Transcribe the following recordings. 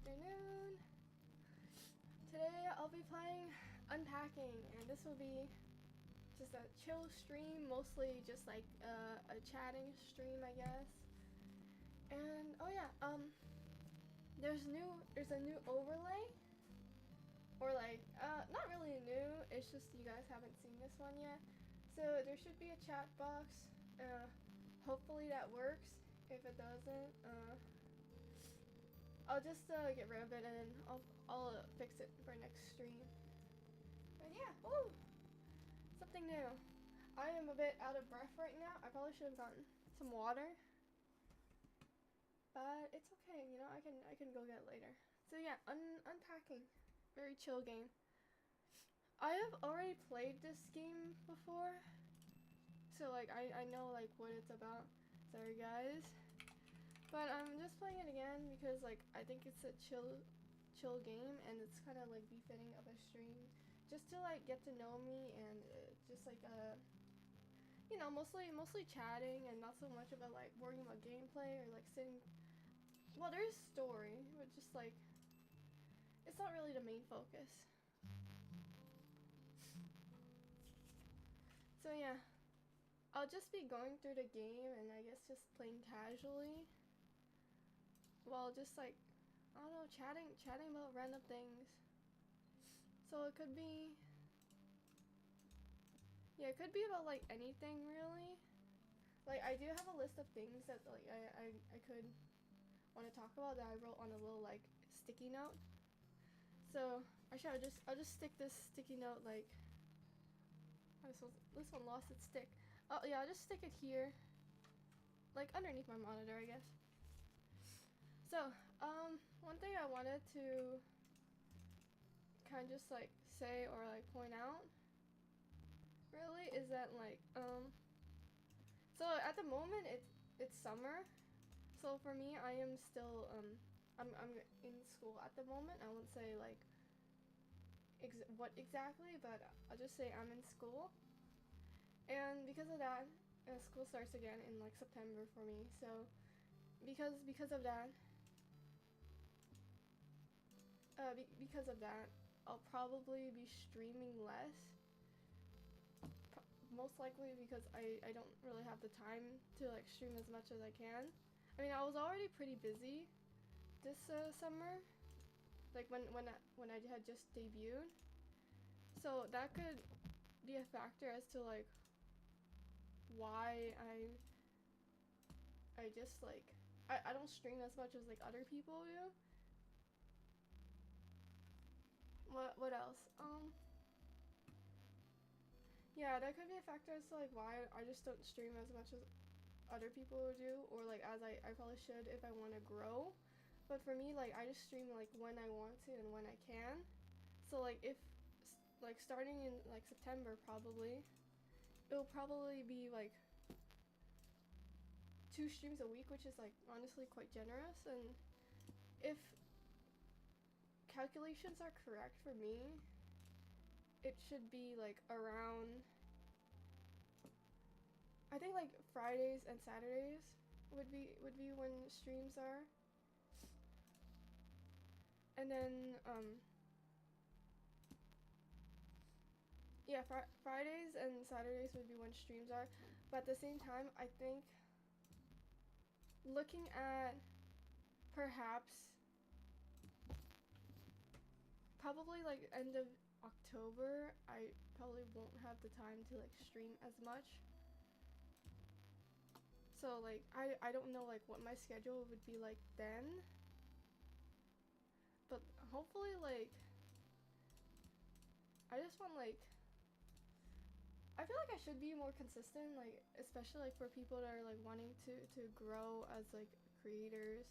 afternoon. Today I'll be playing Unpacking, and this will be just a chill stream, mostly just like a chatting stream, I guess. And oh yeah, there's a new overlay, or like not really new. It's just you guys haven't seen this one yet. So there should be a chat box. Hopefully that works. If it doesn't, I'll just get rid of it and then I'll fix it for next stream. But yeah, woo! Something new. I am a bit out of breath right now. I probably should have gotten some water, but it's okay. You know, I can go get it later. So yeah, Unpacking, very chill game. I have already played this game before, so like I know like what it's about. Sorry guys. But I'm just playing it again because like I think it's a chill game, and it's kind of like befitting of a stream, just to like get to know me and just like you know, mostly chatting and not so much about like worrying about gameplay or like sitting. Well, there's story, but just like it's not really the main focus. So yeah, I'll just be going through the game and I guess just playing casually. Well, just like, I don't know, chatting about random things. So it could be, yeah, it could be about like anything really. Like I do have a list of things that like I could want to talk about that I wrote on a little like sticky note. So actually I'll just stick this sticky note like, oh, this one lost its stick. Oh yeah, I'll just stick it here, like underneath my monitor, I guess. So, one thing I wanted to kind of just like say or like point out really is that like, so at the moment it's summer. So for me, I am still, I'm in school at the moment. I won't say like what exactly, but I'll just say I'm in school. And because of that, school starts again in like September for me. So because of that, because of that, I'll probably be streaming less. Most likely because I don't really have the time to like stream as much as I can. I mean, I was already pretty busy this summer, like when I had just debuted. So that could be a factor as to like why I just like I don't stream as much as like other people do. What else? Yeah, that could be a factor as to like why I just don't stream as much as other people do, or like as I probably should if I want to grow. But for me, like I just stream like when I want to and when I can. So like if like starting in like September, probably it'll probably be like 2 streams a week, which is like honestly quite generous. And if calculations are correct for me, it should be like around, I think like Fridays and Saturdays would be when streams are. And then yeah, Fridays and Saturdays would be when streams are. But at the same time, I think looking at perhaps probably like end of October, I probably won't have the time to like stream as much. So like I don't know like what my schedule would be like then. But hopefully like I just want like, I feel like I should be more consistent, like especially like for people that are like wanting to grow as like creators.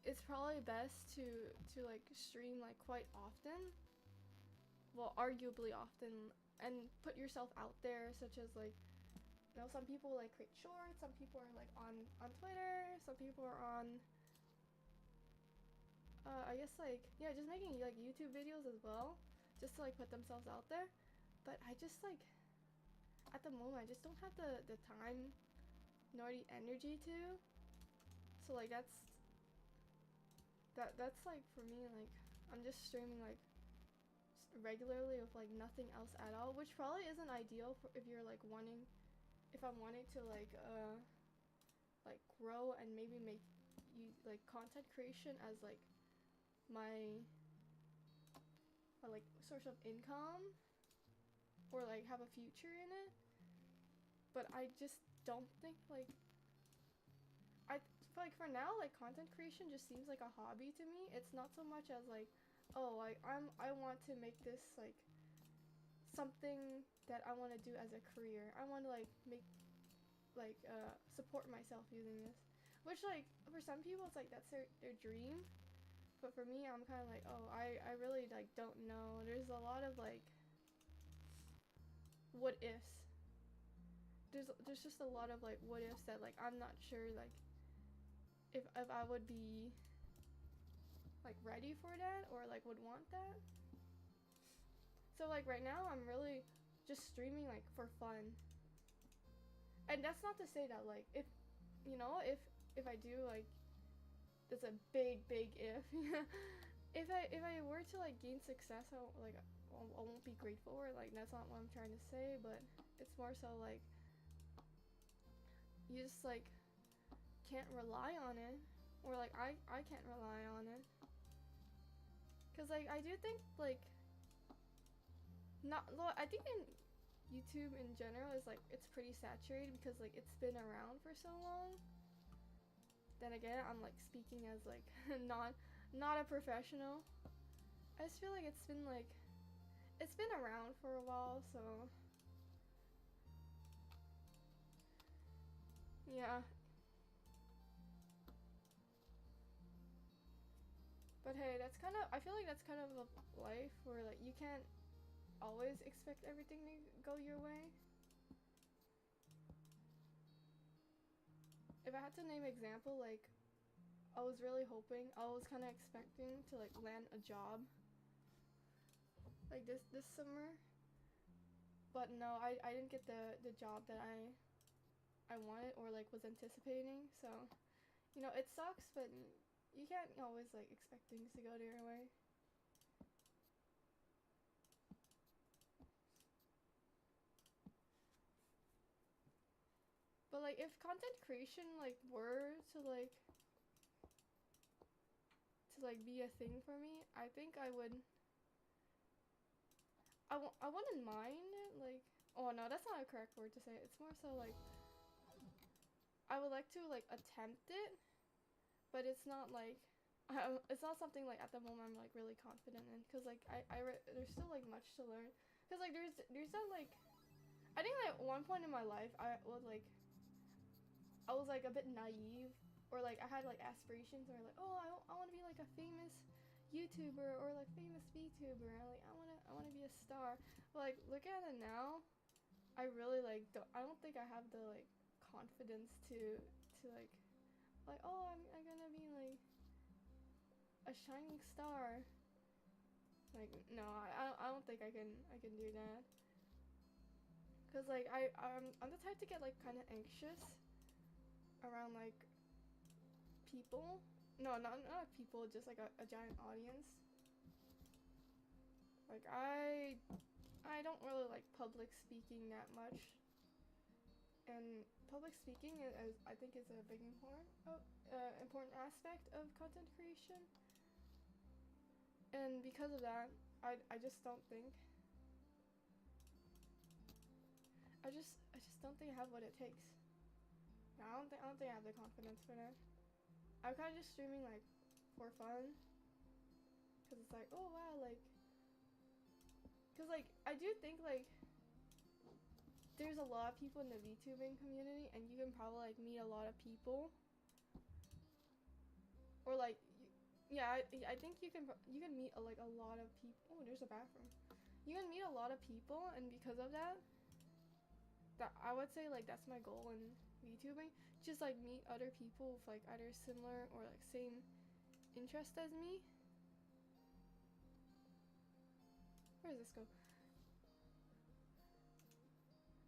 It's probably best to like stream like quite often. Well, arguably often, and put yourself out there, such as like, you know, some people like create shorts, some people are like on Twitter, some people are on I guess like, yeah, just making like YouTube videos as well, just to like put themselves out there. But I just like, at the moment I just don't have the time nor the energy to. So like that's that's like for me, like I'm just streaming like regularly with like nothing else at all, which probably isn't ideal for if you're like wanting, if I'm wanting to like grow and maybe make you like content creation as like my like source of income or like have a future in it. But I just don't think like I feel like for now like content creation just seems like a hobby to me. It's not so much as like, oh, like I want to make this like something that I want to do as a career. I want to like make like support myself using this, which like for some people it's like that's their dream, but for me I'm kind of like, oh, I really like don't know. There's a lot of like what ifs. There's just a lot of like what ifs that like I'm not sure like if I would be like ready for that or like would want that. So like right now I'm really just streaming like for fun. And that's not to say that like if you know if I do like that's a big if if I were to like gain success I won't be grateful or like that's not what I'm trying to say, but it's more so like you just like can't rely on it, or like I can't rely on it, cause like I do think like not I think in YouTube in general is like it's pretty saturated because like it's been around for so long. Then again, I'm like speaking as like not a professional. I just feel like it's been around for a while, so yeah. But hey, that's kind of I feel like that's kind of a life where like you can't always expect everything to go your way. If I had to name an example, like I was really hoping, I was kind of expecting to like land a job like this summer, but no, I didn't get the job that I wanted or like was anticipating. So you know it sucks, but you can't always like expect things to go your way. But like if content creation like were to be a thing for me, I think I would. I wouldn't mind it, like, oh no, that's not a correct word to say. It's more so like I would like to like attempt it, but it's not like it's not something like at the moment I'm like really confident in, because like there's still like much to learn, because like there's that like I think like one point in my life I was like a bit naive, or like I had like aspirations or like, oh, I want to be like a famous YouTuber or like famous VTuber. I want to be a star. But like look at it now, I really like I don't think I have the like confidence to like oh, I'm gonna be like a shining star. Like no, I don't think I can do that. Cause like I'm the type to get like kind of anxious around like people. No, not people, just like a giant audience. Like I don't really like public speaking that much, and public speaking is I think is a big important aspect of content creation. And because of that, I just don't think I just don't think I have what it takes. I don't think I have the confidence for that. I'm kind of just streaming like for fun, cause it's like, oh wow, like, cause like I do think like there's a lot of people in the VTubing community, and you can probably like meet a lot of people, or like, yeah, I think you can meet like a lot of people. Oh, there's a bathroom. You can meet a lot of people, and because of that, I would say like that's my goal in VTubing. Just like meet other people with like either similar or like same interest as me. Where does this go?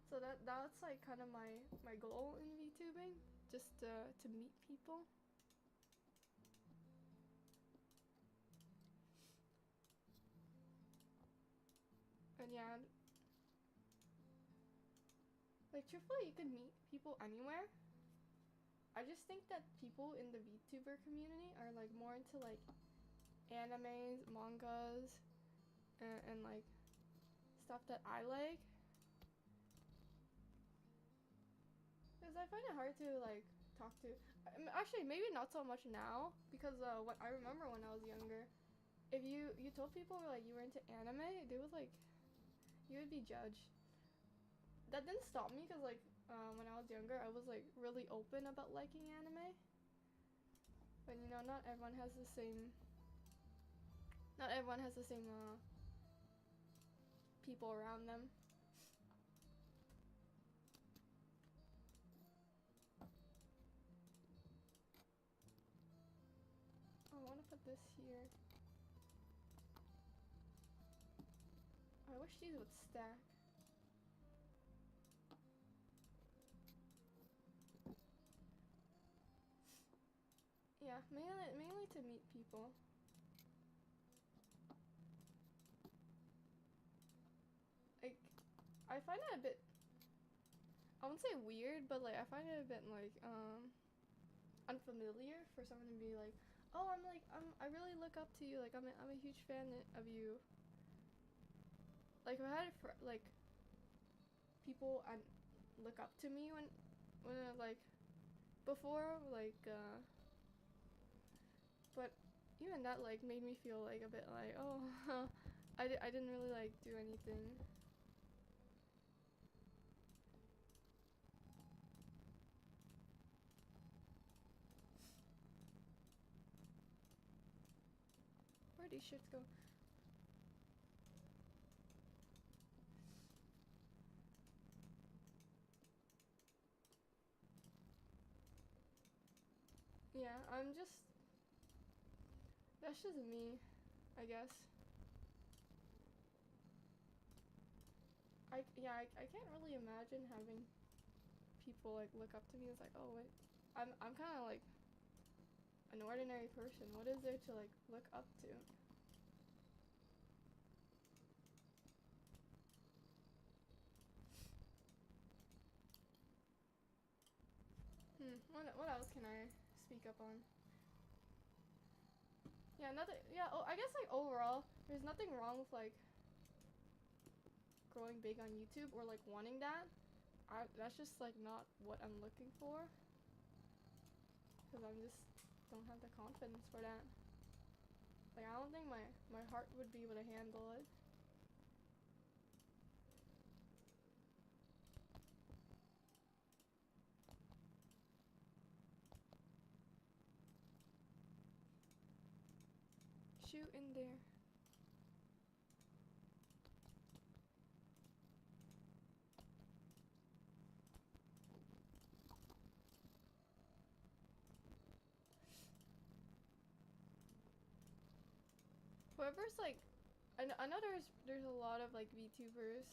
So that's like kind of my goal in VTubing, just to meet people. But yeah, like truthfully, you can meet people anywhere. I just think that people in the VTuber community are like more into like animes, mangas, and like stuff that I like. Because I find it hard to like talk to. Actually, maybe not so much now because what I remember when I was younger, if you told people like you were into anime, they would like you would be judged. That didn't stop me because like when I was younger, I was like really open about liking anime. But you know, not everyone has the same. Not everyone has the same people around them. I want to put this here. I wish these would stack. Yeah, mainly to meet people. Like, I find it a bit, I wouldn't say weird, but like I find it a bit like unfamiliar for someone to be like, oh, I really look up to you. Like I'm a huge fan of you. Like I had like people look up to me when I, like before like but even that like made me feel like a bit like, oh, I didn't really like do anything. Where'd these shits go? Yeah, that's just me, I guess. I can't really imagine having people like look up to me. It's like, oh wait, I'm kind of like an ordinary person. What is there to like look up to? What else can I speak up on? Yeah, oh, I guess like overall, there's nothing wrong with like growing big on YouTube or like wanting that. That's just like not what I'm looking for. Because I just don't have the confidence for that. Like I don't think my heart would be able to handle it. Shoot in there. Whoever's like, I know there's a lot of like VTubers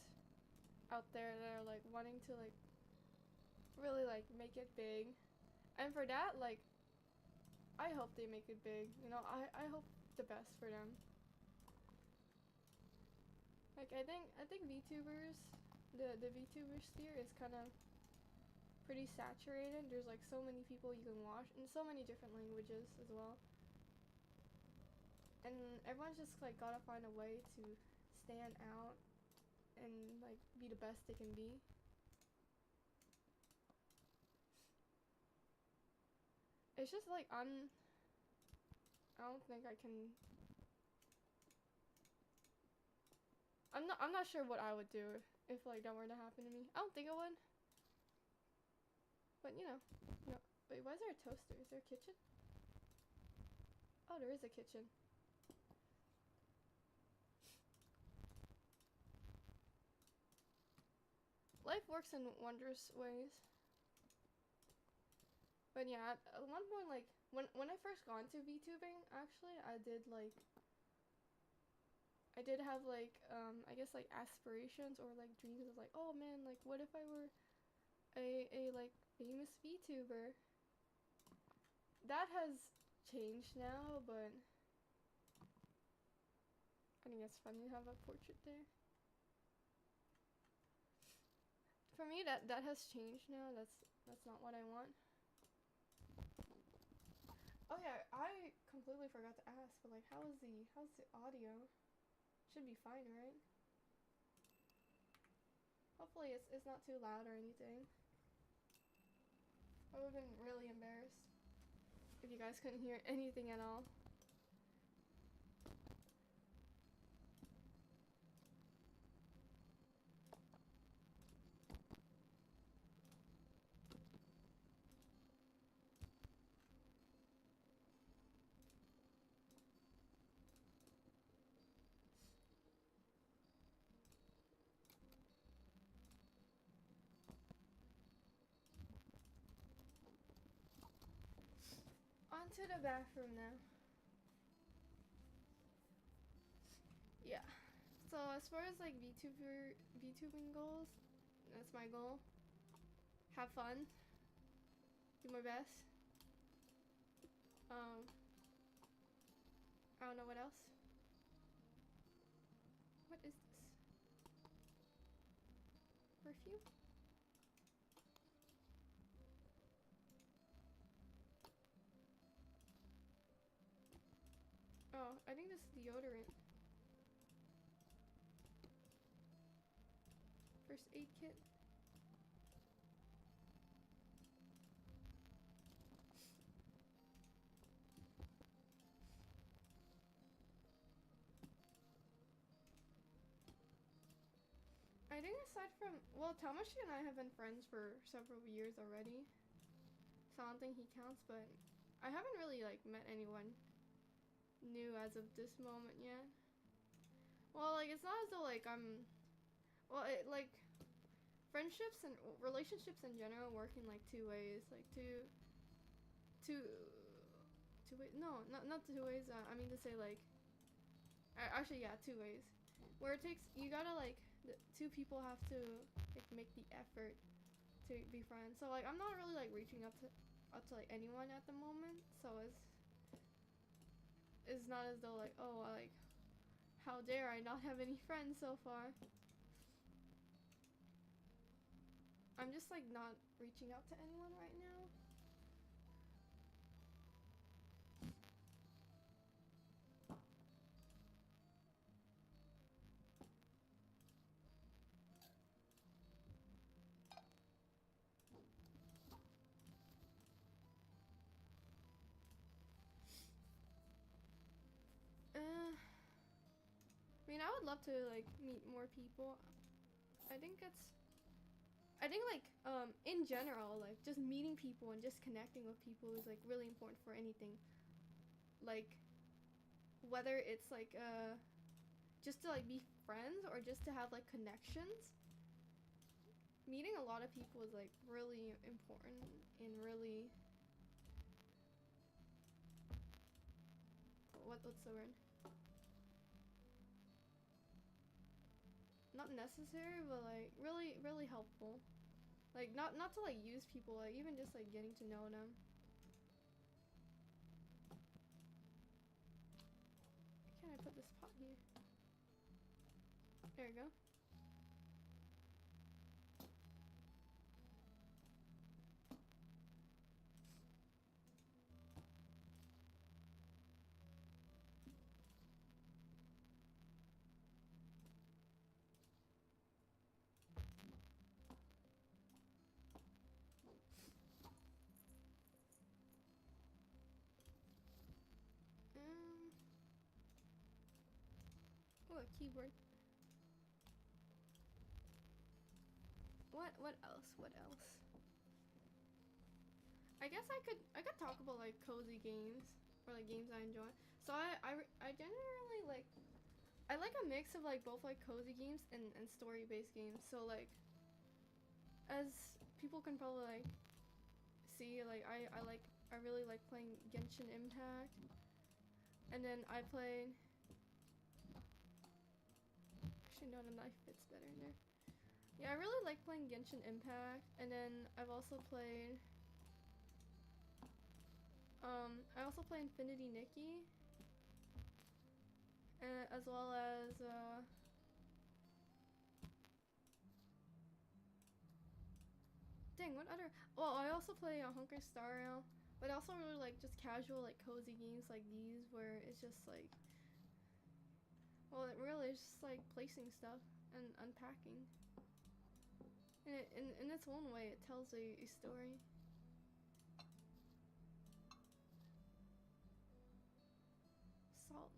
out there that are like wanting to like really like make it big, and for that like I hope they make it big. You know, I hope the best for them. Like I think VTubers, the VTuber sphere is kind of pretty saturated. There's like so many people you can watch in so many different languages as well. And everyone's just like gotta find a way to stand out and like be the best they can be. It's just like I don't think I can. I'm not sure what I would do if like that were to happen to me. I don't think I would. But you know, wait, why is there a toaster? Is there a kitchen? Oh, there is a kitchen. Life works in wondrous ways. But yeah, at one point, like when I first got into VTubing, actually, I did have like I guess like aspirations or like dreams of like, oh man, like what if I were a like famous VTuber? That has changed now, but I think it's funny to have a portrait there. For me, that has changed now. That's not what I want. Oh yeah, I completely forgot to ask, but like, how's the audio? Should be fine, right? Hopefully it's not too loud or anything. I would've been really embarrassed if you guys couldn't hear anything at all. On to the bathroom now. Yeah. So as far as like VTubing goals, that's my goal. Have fun. Do my best. I don't know what else. What is this? Perfume? Oh, I think this is deodorant. First aid kit. I think aside from, well, Tamashi and I have been friends for several years already, so I don't think he counts, but I haven't really like met anyone new as of this moment yet. Well, like, it's not as though like well, like, friendships and relationships in general work in like two ways, like two ways, no, not two ways, I mean to say like, actually yeah, two ways, where it takes, you gotta like, the two people have to like make the effort to be friends. So like, I'm not really like reaching up to like anyone at the moment, so it's not as though like, oh, like, how dare I not have any friends so far. I'm just like not reaching out to anyone right now. I mean, I would love to like meet more people. I think like in general, like just meeting people and just connecting with people is like really important for anything. Like whether it's like just to like be friends or just to have like connections. Meeting a lot of people is like really important and really what's the word? Not necessary, but like really helpful. Like not to like use people, like even just like getting to know them. Why can't I put this pot here? There we go. Oh, a keyboard. What else? What else? I guess I could talk about like cozy games or like games I enjoy. So I generally like, I like a mix of like both like cozy games and story-based games. So like, as people can probably like see, like I really like playing Genshin Impact, and then I played. Actually, no, the knife fits better in there. Yeah, I really like playing Genshin Impact, and then I've also played. I also play Infinity Nikki, as well as dang, what other? Well, I also play Honkai Star Rail, but I also really like just casual, like cozy games like these where it's just like, well, it really is just like placing stuff and unpacking. And in its own way, it tells a story. Salt.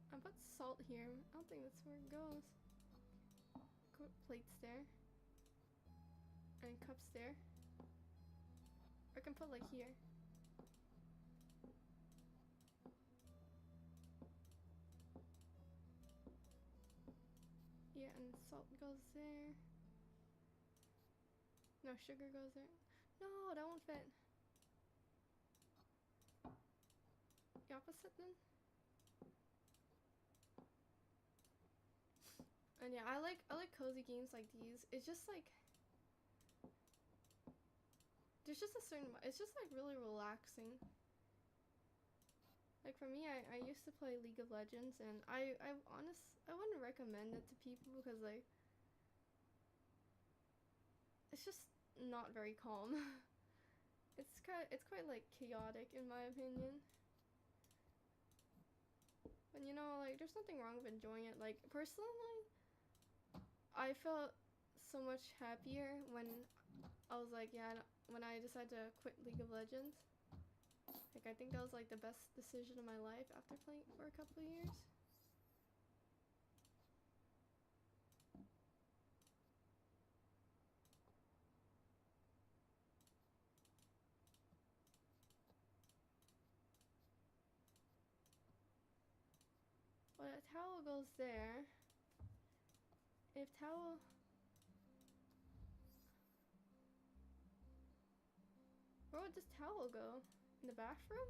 I put salt here. I don't think that's where it goes. Put plates there. And cups there. Or I can put like here. Yeah, and salt goes there. No, sugar goes there. No, that won't fit. The opposite then? And yeah, I like cozy games like these. It's just like there's just a certain, it's just like really relaxing. Like for me, I used to play League of Legends, and I wouldn't recommend it to people because like it's just not very calm. It's quite like chaotic in my opinion. But you know, like there's nothing wrong with enjoying it. Like personally, I felt so much happier when I was like, yeah, when I decided to quit League of Legends. Like I think that was like the best decision of my life after playing for a couple of years. Well, a towel goes there. If towel... Where would this towel go? In the bathroom?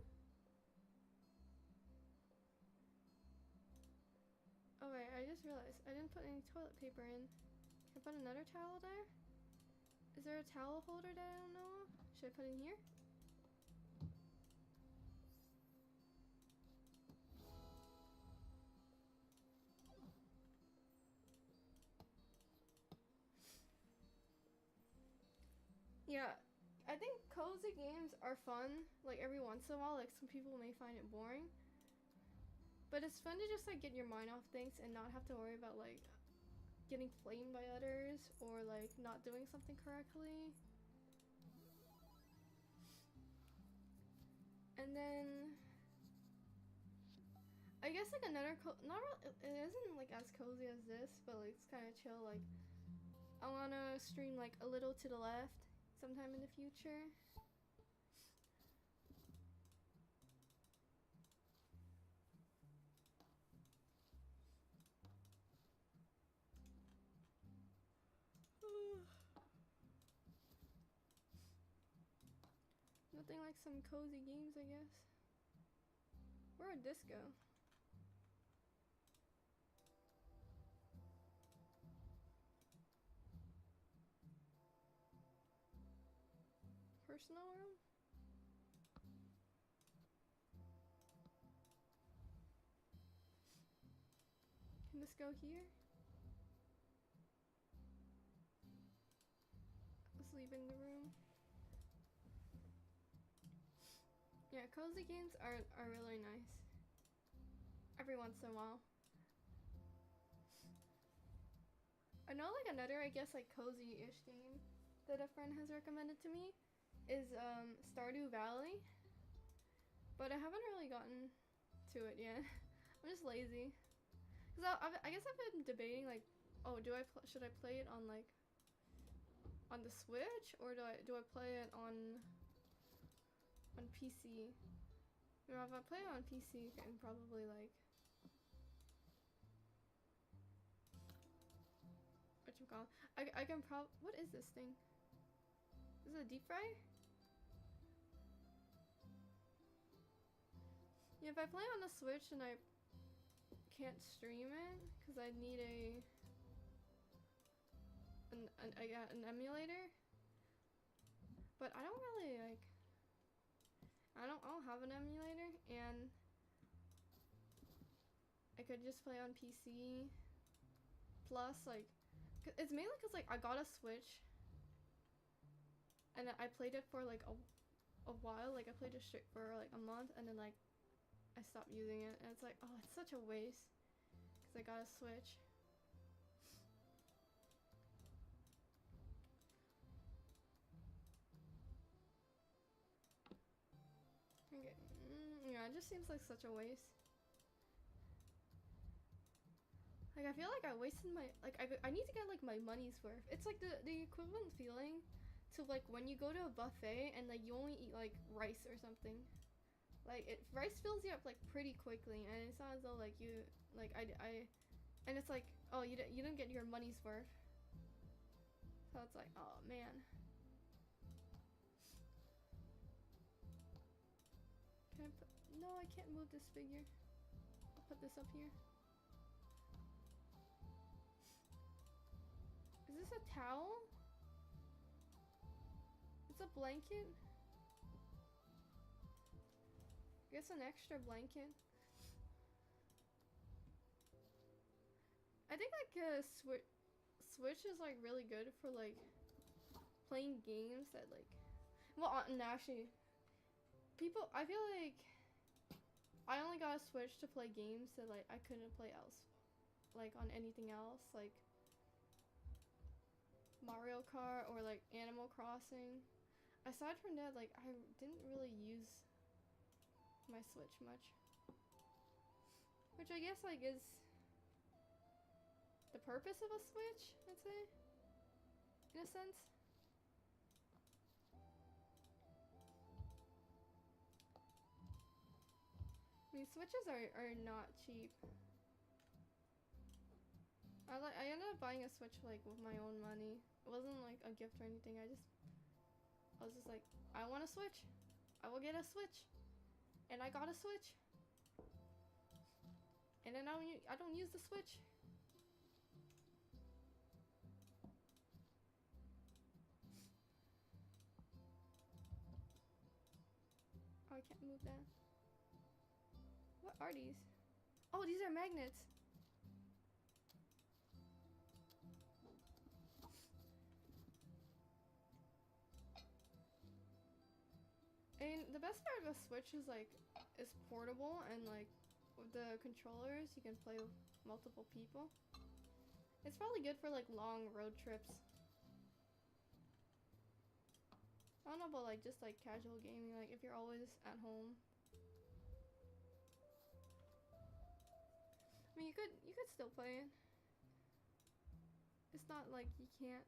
Oh wait, I just realized I didn't put any toilet paper in. Can I put another towel there? Is there a towel holder that I don't know of? Should I put in here? Yeah, I think cozy games are fun, like every once in a while. Like some people may find it boring, but it's fun to just like get your mind off things and not have to worry about like getting flamed by others or like not doing something correctly. And then I guess like another not really, it isn't like as cozy as this, but like it's kind of chill. Like I wanna stream like a little to the left sometime in the future. Nothing like some cozy games, I guess. Where would this go? Personal room? Can this go here? Just leaving the room. Yeah, cozy games are really nice. Every once in a while. I know like another, I guess, like cozy-ish game that a friend has recommended to me is Stardew Valley. But I haven't really gotten to it yet. I'm just lazy. Cause I guess I've been debating like, oh, should I play it on like on the Switch, or do I play it on PC? You know, if I play it on PC, I can probably like whatchamacallit. I can what is this thing? Is it a deep fryer? Yeah, if I play on the Switch and I can't stream it because I need I got an emulator, but I don't really like I don't have an emulator, and could just play on PC. Plus, like, it's mainly because, like, I got a Switch. And I played it for, like, a while. Like, I played it straight for, like, a month. And then, like, I stopped using it. And it's like, oh, it's such a waste. Because I got a Switch. Okay. Yeah, it just seems like such a waste. Like, I feel like I wasted my, like, I need to get, like, my money's worth. It's like the equivalent feeling to, like, when you go to a buffet and, like, you only eat, like, rice or something. Like, rice fills you up, like, pretty quickly, and it's not as though, like, you, like, and it's like, oh, you didn't get your money's worth. So it's like, oh, man. Can I put, no, I can't move this figure. I'll put this up here. Is this a towel? It's a blanket? I guess an extra blanket. I think like a Switch is like really good for like playing games that like, well, and actually, I feel like I only got a Switch to play games that like I couldn't play else, like on anything else, like Mario Kart or like Animal Crossing. Aside from that, like I didn't really use my Switch much, which I guess like is the purpose of a Switch, I'd say, in a sense. I mean, Switches are not cheap. I ended up buying a Switch like with my own money. It wasn't like a gift or anything. I was just like, I want a Switch. I will get a Switch. And I got a Switch. And then I don't use the Switch. Oh, I can't move that. What are these? Oh, these are magnets. And the best part of a Switch is like, it's portable, and like with the controllers you can play with multiple people. It's probably good for like long road trips. I don't know about like just like casual gaming, like if you're always at home. I mean, you could still play it. It's not like you can't.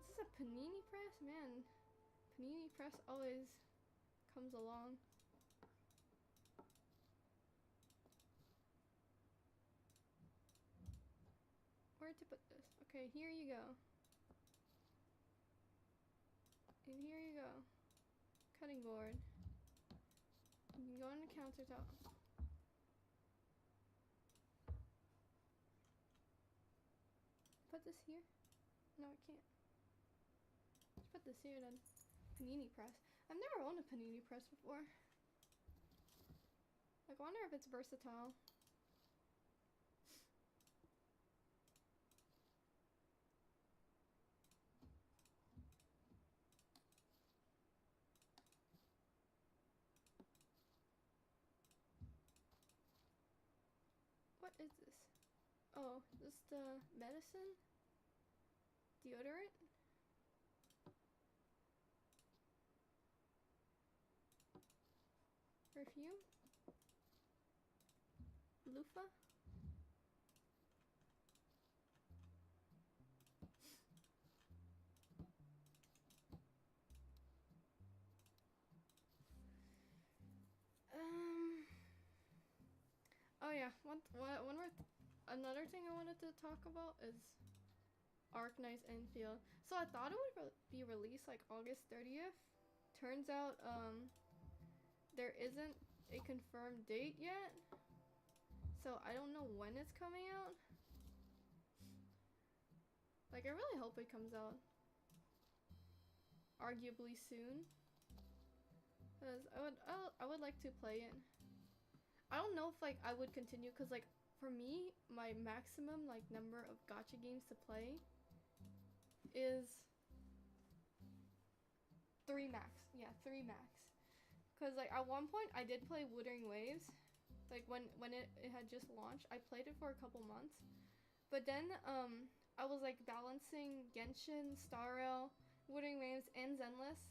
Is this a panini press? Man, panini press always comes along. Where to put this? Okay, here you go. And here you go. Cutting board. You can go on the countertop. Put this here? No, I can't. Let's put this here then. Panini press. I've never owned a panini press before. Like, I wonder if it's versatile. What is this? Oh, this is the medicine? Deodorant? Perfume? Loofah? Oh yeah, another thing I wanted to talk about is Arknight's Enfield. So I thought it would be released like August 30th. Turns out, there isn't a confirmed date yet. So I don't know when it's coming out. Like, I really hope it comes out arguably soon. Cause I would like to play it. I don't know if like I would continue, cause like for me, my maximum like number of gacha games to play is 3 max. Yeah, 3 max. Cause like at one point I did play Wuthering Waves, like when it had just launched. I played it for a couple months, but then I was like balancing Genshin, Star Rail, Wuthering Waves, and Zenless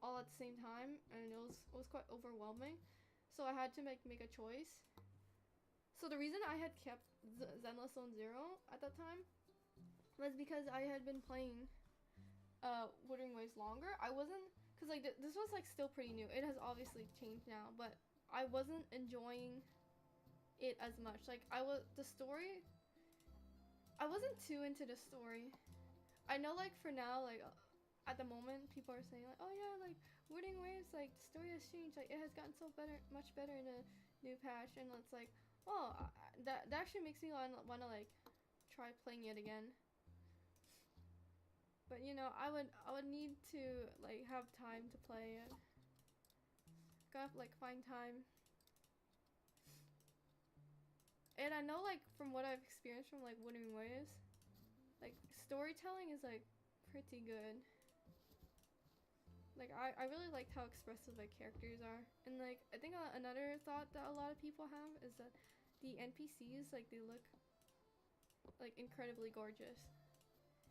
all at the same time, and it was quite overwhelming. So I had to make a choice. So the reason I had kept Zenless Zone Zero at that time was because I had been playing Wuthering Waves longer. I wasn't, cause like this was like still pretty new. It has obviously changed now, but I wasn't enjoying it as much. Like the story, I wasn't too into the story. I know like for now, like at the moment, people are saying like, oh yeah, like Wuthering Waves, like the story has changed. Like it has gotten so much better in a new patch, and it's like, oh, that actually makes me wanna like try playing it again. But you know, I would need to like have time to play it. Gotta like find time. And I know like from what I've experienced from like Wuthering Waves, like storytelling is like pretty good. Like I really liked how expressive like characters are, and like I think another thought that a lot of people have is that the NPCs, like they look like incredibly gorgeous,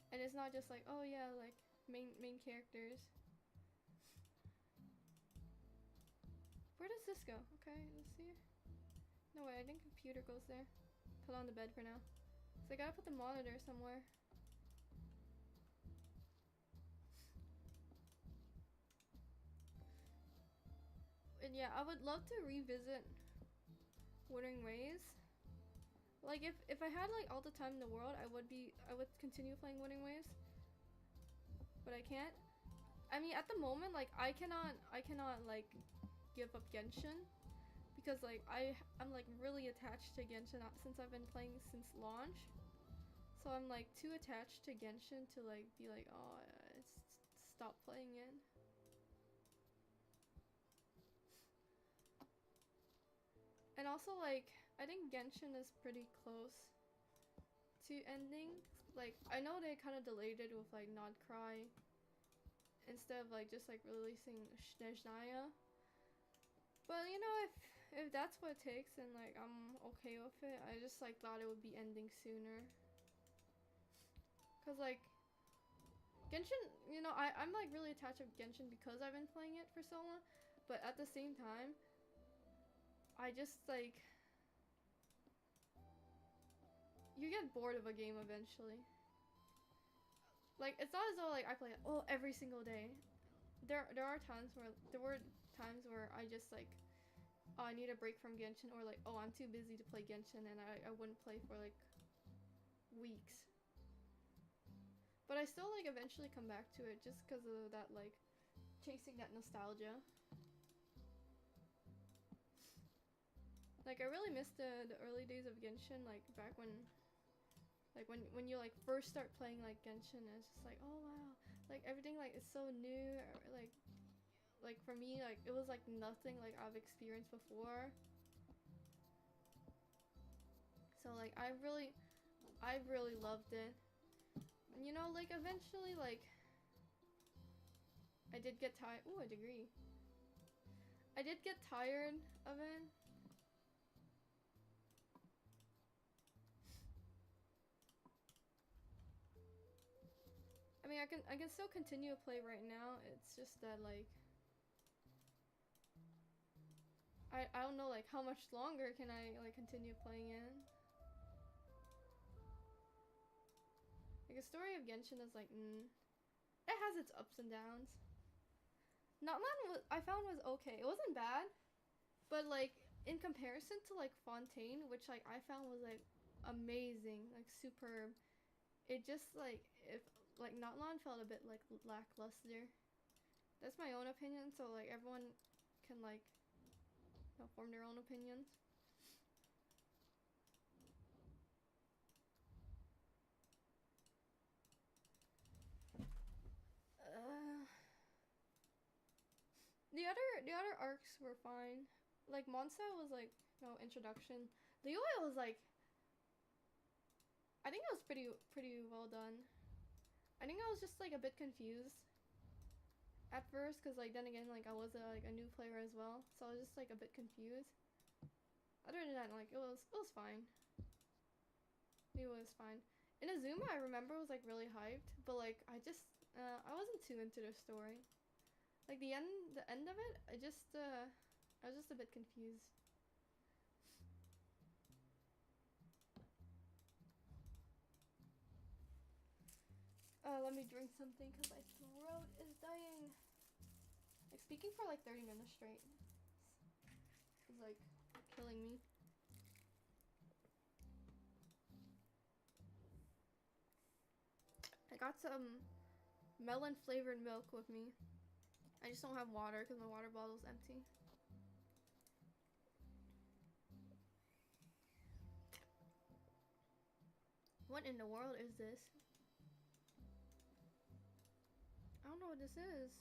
and it's not just like, oh yeah, like main characters. Where does this go? Okay, let's see. No way, I think computer goes there. Put it on the bed for now. So I gotta put the monitor somewhere. And yeah, I would love to revisit Wuthering Waves. Like if I had like all the time in the world, I would continue playing Wuthering Waves. But I can't. I mean, at the moment, like I cannot like give up Genshin, because like I'm like really attached to Genshin since I've been playing since launch. So I'm like too attached to Genshin to like be like, oh, stop playing it. And also like I think Genshin is pretty close to ending. Like I know they kind of delayed it with like Not Cry instead of like just like releasing Snezhnaya. But you know, if that's what it takes, and like I'm okay with it. I just like thought it would be ending sooner. Cause like Genshin, you know, I'm like really attached to Genshin because I've been playing it for so long. But at the same time, I just like, you get bored of a game eventually. Like it's not as though like I play it every single day. There were times where I just like, oh, I need a break from Genshin, or like, oh, I'm too busy to play Genshin, and I wouldn't play for like weeks. But I still like eventually come back to it just because of that, like chasing that nostalgia. Like I really missed the early days of Genshin, like back when you like first start playing like Genshin, and it's just like, oh wow, like everything like is so new, or, like for me, like it was like nothing like I've experienced before. So like I really loved it. And you know, like eventually, like I did get tired. Ooh, a degree. I did get tired of it. I mean, I can still continue to play right now. It's just that like I don't know like how much longer can I like continue playing it. Like the story of Genshin is like, it has its ups and downs. Notland I found was okay. It wasn't bad, but like in comparison to like Fontaine, which like I found was like amazing, like superb. It just like if like Notland felt a bit like lackluster. That's my own opinion. So like everyone can like, you know, form their own opinions. The other arcs were fine. Like Monsa was like no introduction. The UI was like, I think it was pretty well done. I think I was just like a bit confused at first, cause like then again like I was like a new player as well, so I was just like a bit confused. Other than that, like it was fine. It was fine. Inazuma I remember was like really hyped, but like I wasn't too into the story. Like the end of it, I was just a bit confused. Let me drink something because my throat is dying. Like speaking for like 30 minutes straight is like killing me. I got some melon flavored milk with me. I just don't have water because my water bottle is empty. What in the world is this? I don't know what this is.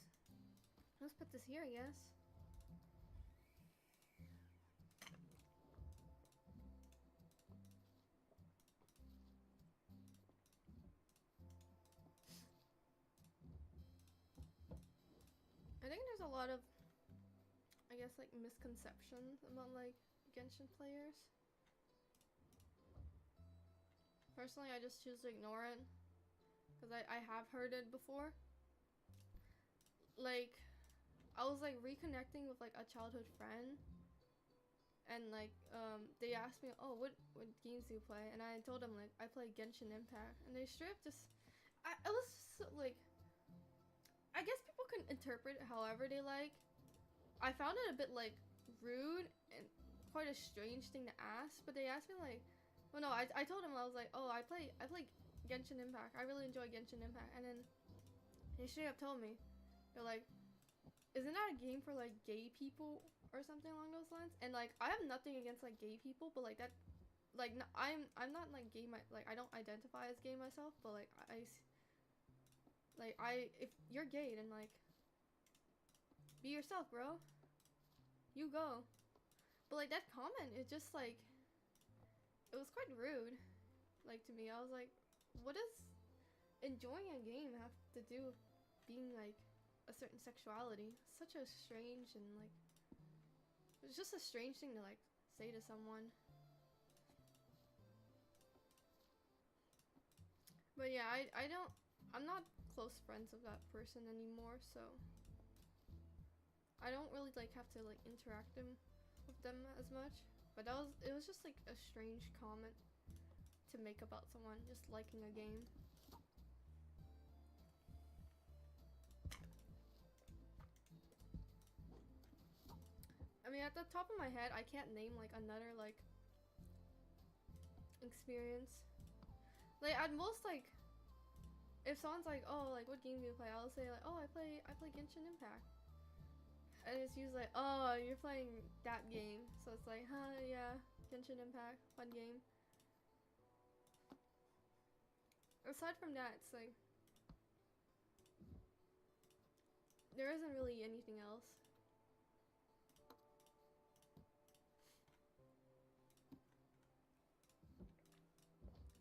Let's put this here, I guess. I think there's a lot of, I guess, like misconceptions about like Genshin players. Personally, I just choose to ignore it because I have heard it before. Like, I was like reconnecting with like a childhood friend, and like they asked me, oh, what games do you play? And I told them like I play Genshin Impact, and they straight up just, I was just, like, I guess people can interpret it however they like. I found it a bit like rude and quite a strange thing to ask, but they asked me like, well, no, I told them I was like, oh, I play Genshin Impact. I really enjoy Genshin Impact, and then they straight up told me, they're like, isn't that a game for like gay people or something along those lines? And like I have nothing against like gay people, but like that, like no, I'm not like gay, like I don't identify as gay myself, but like if you're gay, then like be yourself, bro. You go. But like that comment, it just like, it was quite rude, like to me. I was like, what does enjoying a game have to do with being like a certain sexuality? Such a strange and like, it's just a strange thing to like say to someone. But yeah, I'm not close friends with that person anymore, so I don't really like have to like interact with them as much. But it was just like a strange comment to make about someone just liking a game. I mean, at the top of my head, I can't name like another like experience. Like at most, like if someone's like, oh, like what game do you play? I'll say like, oh, I play Genshin Impact. And it's usually like, oh, you're playing that game. So it's like, huh, yeah, Genshin Impact, fun game. Aside from that, it's like, there isn't really anything else.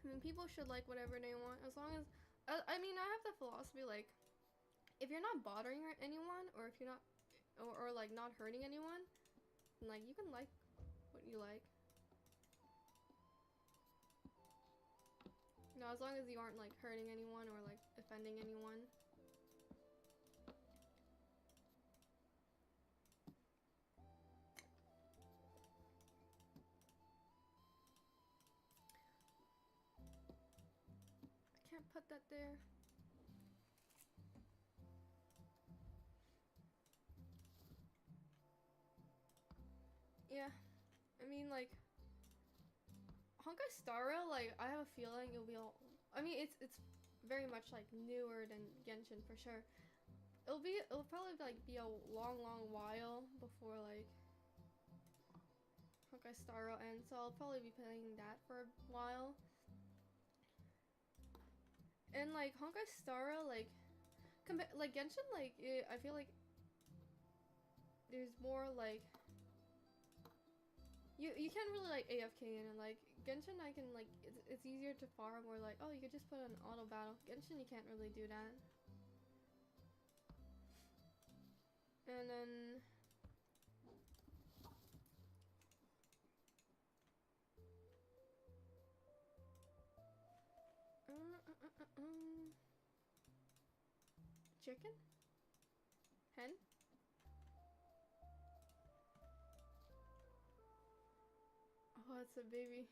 I mean, people should like whatever they want, as long as, I mean, I have the philosophy, like, if you're not bothering anyone, or if you're not, or like not hurting anyone, then, like, you can like what you like. You know, as long as you aren't like hurting anyone or like offending anyone. I can't put that there. Yeah, I mean, like, Honkai Star Rail, like, I have a feeling it'll be all, I mean, it's very much like newer than Genshin for sure. It'll probably like be a long while before like Honkai Star Rail ends, so I'll probably be playing that for a while. And like Honkai Star Rail, like Genshin, like I feel like there's more like you can't really like AFK in it. Like Genshin, I can like it's easier to farm, or like oh you could just put an auto battle. Genshin, you can't really do that. And then chicken? Hen? Oh, it's a baby.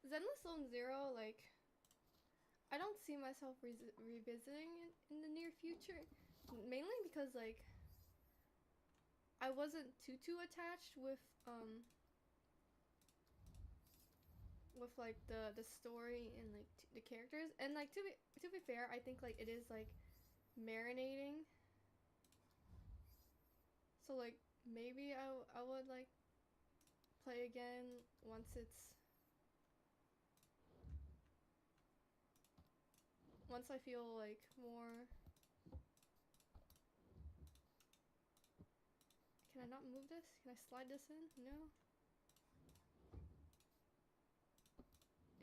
Zenless Zone Zero, like, I don't see myself revisiting it in the near future. Mainly because, like, I wasn't too attached with like the story and like the characters. And like to be fair, I think like it is like marinating. So like maybe I would like play again once I feel like more. Can I not move this? Can I slide this in? No.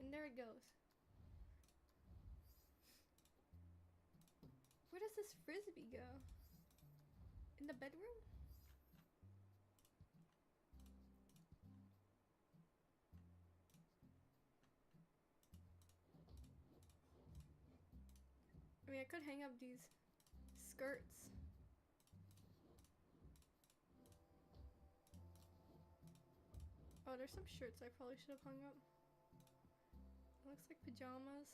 And there it goes. Where does this frisbee go? In the bedroom? I mean, I could hang up these skirts. Oh, there's some shirts I probably should have hung up. It looks like pajamas.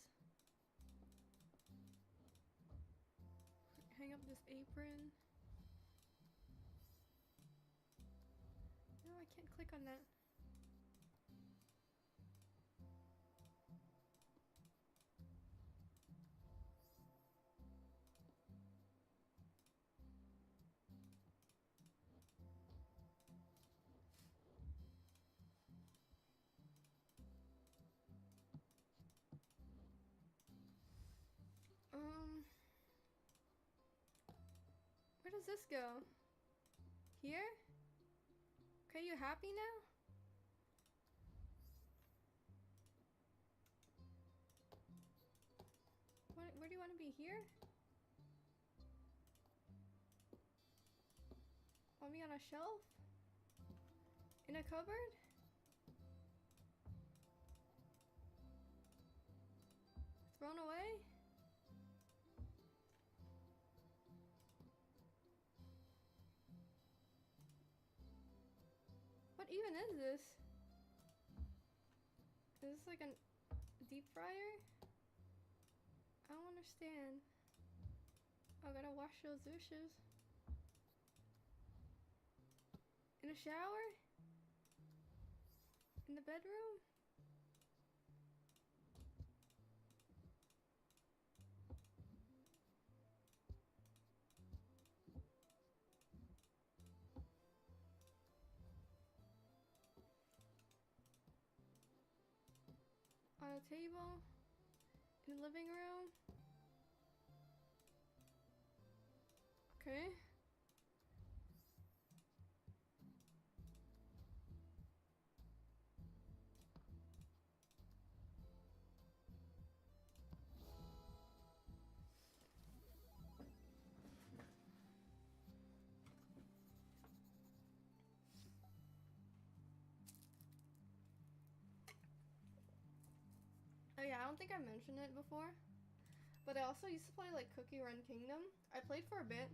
Hang up this apron. No, I can't click on that. Where does this go? Here? Okay, you happy now? Where do you want to be? Here? Want me on a shelf? In a cupboard? Thrown away? What even is this? Is this like a deep fryer? I don't understand. I gotta wash those dishes. In a shower? In the bedroom? On a table? In the living room? Okay. Oh yeah, I don't think I mentioned it before, but I also used to play like Cookie Run Kingdom. I played for a bit,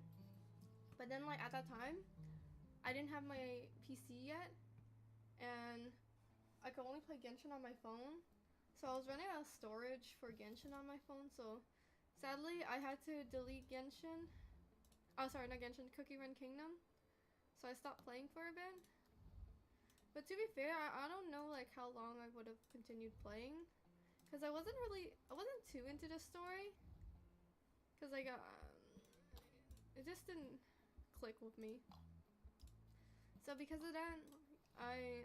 but then like at that time, I didn't have my PC yet, and I could only play Genshin on my phone. So I was running out of storage for Genshin on my phone, so sadly I had to delete Genshin. Oh sorry, not Genshin, Cookie Run Kingdom. So I stopped playing for a bit. But to be fair, I don't know like how long I would have continued playing. Because I wasn't too into the story. cause like it just didn't click with me. So because of that, I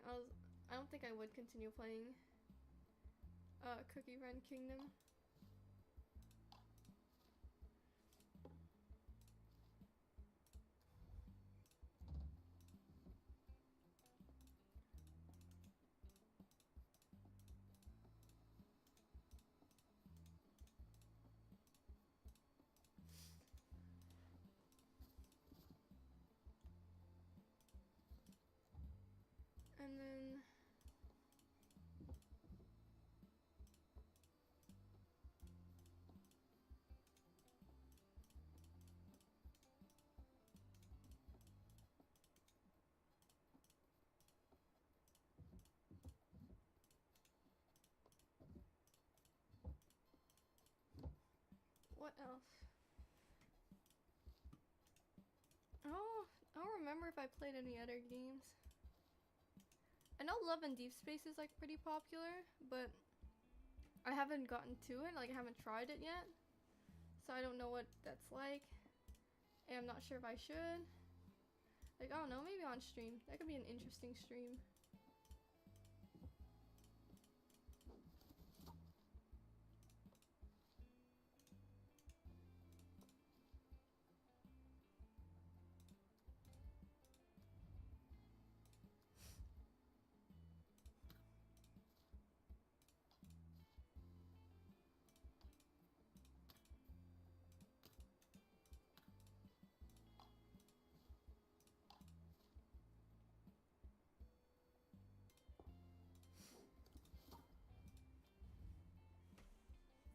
don't think I would continue playing Cookie Run Kingdom. And then what else? Oh, I don't remember if I played any other games. I know Love and Deep Space is like pretty popular, but I haven't gotten to it, like I haven't tried it yet. So I don't know what that's like. And I'm not sure if I should. Like, I don't know, maybe on stream. That could be an interesting stream.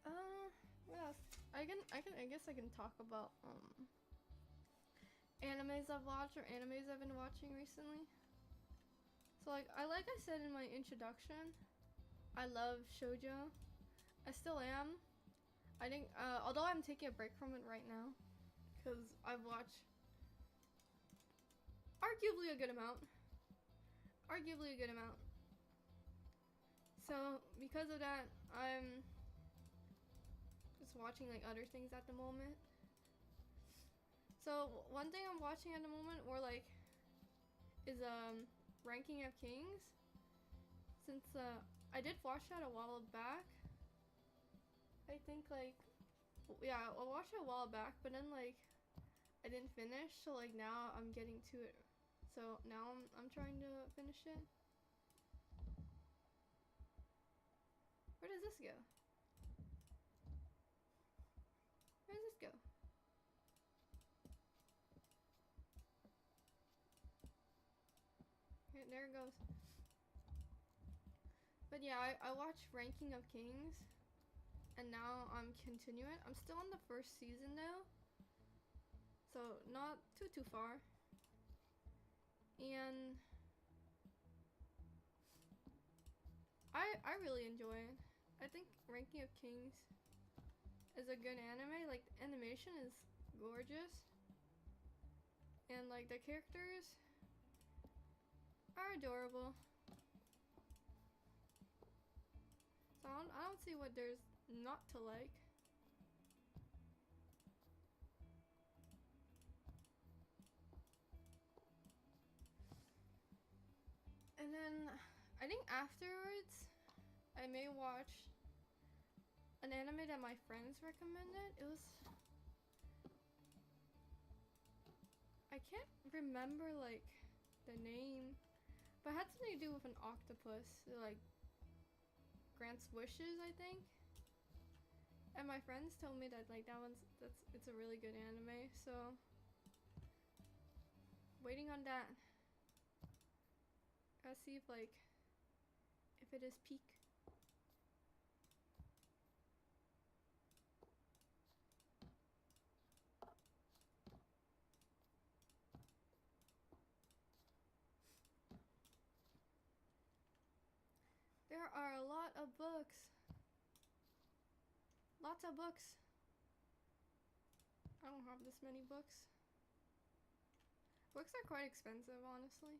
What else? I guess I can talk about animes I've watched or animes I've been watching recently. So like I said in my introduction, I love shoujo. I still am. I think although I'm taking a break from it right now, because I've watched arguably a good amount. So because of that, I'm just watching like other things at the moment. So one thing I'm watching at the moment, or like, is Ranking of Kings. Since I did watch that a while back. I think like, yeah, I watched it a while back, but then like I didn't finish. So like now I'm getting to it. So now I'm trying to finish it. Where does this go? Where does this go? Okay, there it goes. But yeah, I watched Ranking of Kings, and now I'm continuing. I'm still on the first season though, so not too far. And I really enjoy it. I think Ranking of Kings is a good anime. Like, the animation is gorgeous, and like the characters are adorable. So I don't see what there's not to like. And then I think afterwards I may watch an anime that my friends recommended. It was, I can't remember like the name, but it had something to do with an octopus. It, like, grants wishes, I think. And my friends told me that like it's a really good anime. So waiting on that. Gotta see if like if it is peak. There are a lot of books. Lots of books. I don't have this many books. Books are quite expensive, honestly.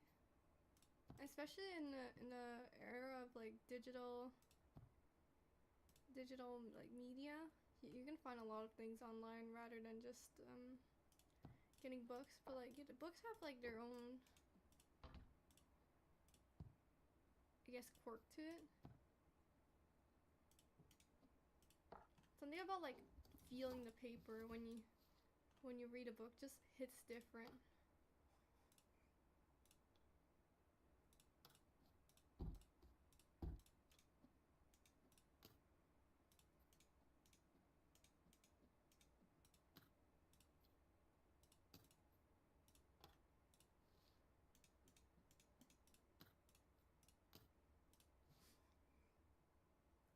Especially in the era of like digital like media. you can find a lot of things online rather than just getting books. But like, the books have like their own, I guess, quirk to it. Something about like feeling the paper when you read a book just hits different.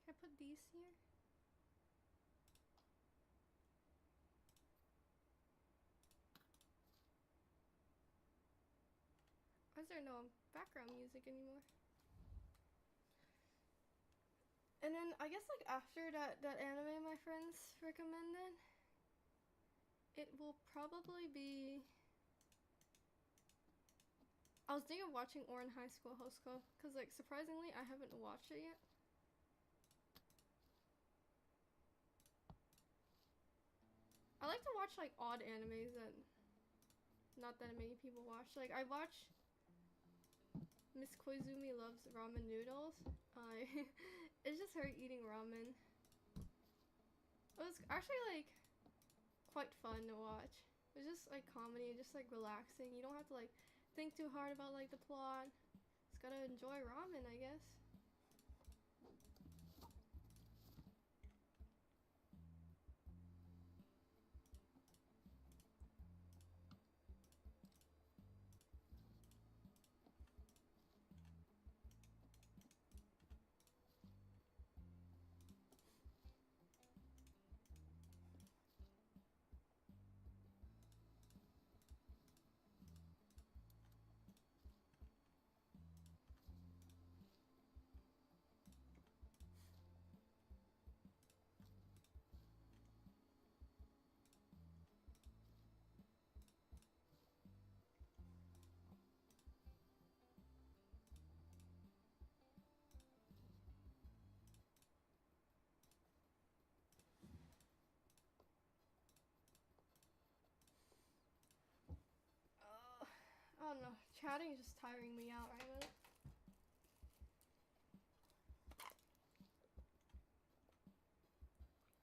Can I put these here? Why is there no background music anymore? And then I guess like after that anime my friends recommended, it will probably be, I was thinking of watching Ouran High School Hosko, cause like surprisingly I haven't watched it yet. I like to watch like odd animes that not that many people watch. Like I watch Miss Koizumi Loves Ramen Noodles. It's just her eating ramen. It was actually like quite fun to watch. It was just like comedy, just like relaxing. You don't have to like think too hard about like the plot. Just gotta enjoy ramen, I guess. I don't know, chatting is just tiring me out right now.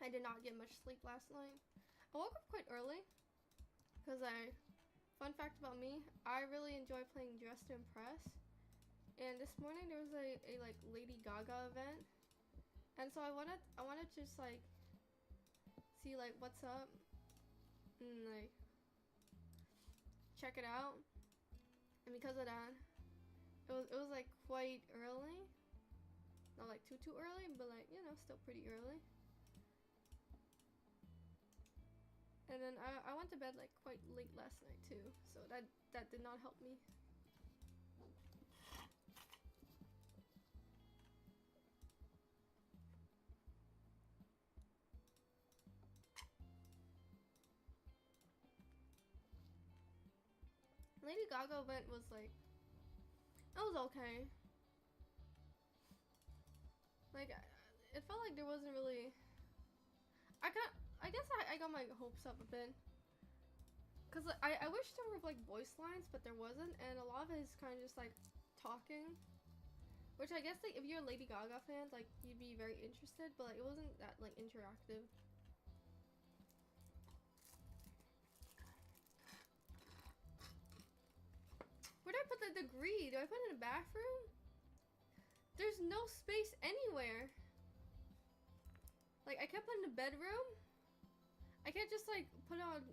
I did not get much sleep last night. I woke up quite early because fun fact about me, I really enjoy playing Dress to Impress. And this morning there was a like Lady Gaga event. And so I wanted to just like see like what's up and like check it out. And because of that, it was like quite early. Not like too early, but like, you know, still pretty early. And then I went to bed like quite late last night too, so that did not help me. Lady Gaga event was like, it was okay. Like, it felt like there wasn't really, I guess I got my hopes up a bit. Cause like, I wish there were like voice lines, but there wasn't, and a lot of it is kind of just like talking. Which I guess like if you're a Lady Gaga fan, like you'd be very interested, but like it wasn't that like interactive. Where do I put the degree? Do I put it in the bathroom? There's no space anywhere. Like I can't put it in the bedroom. I can't just like put it on.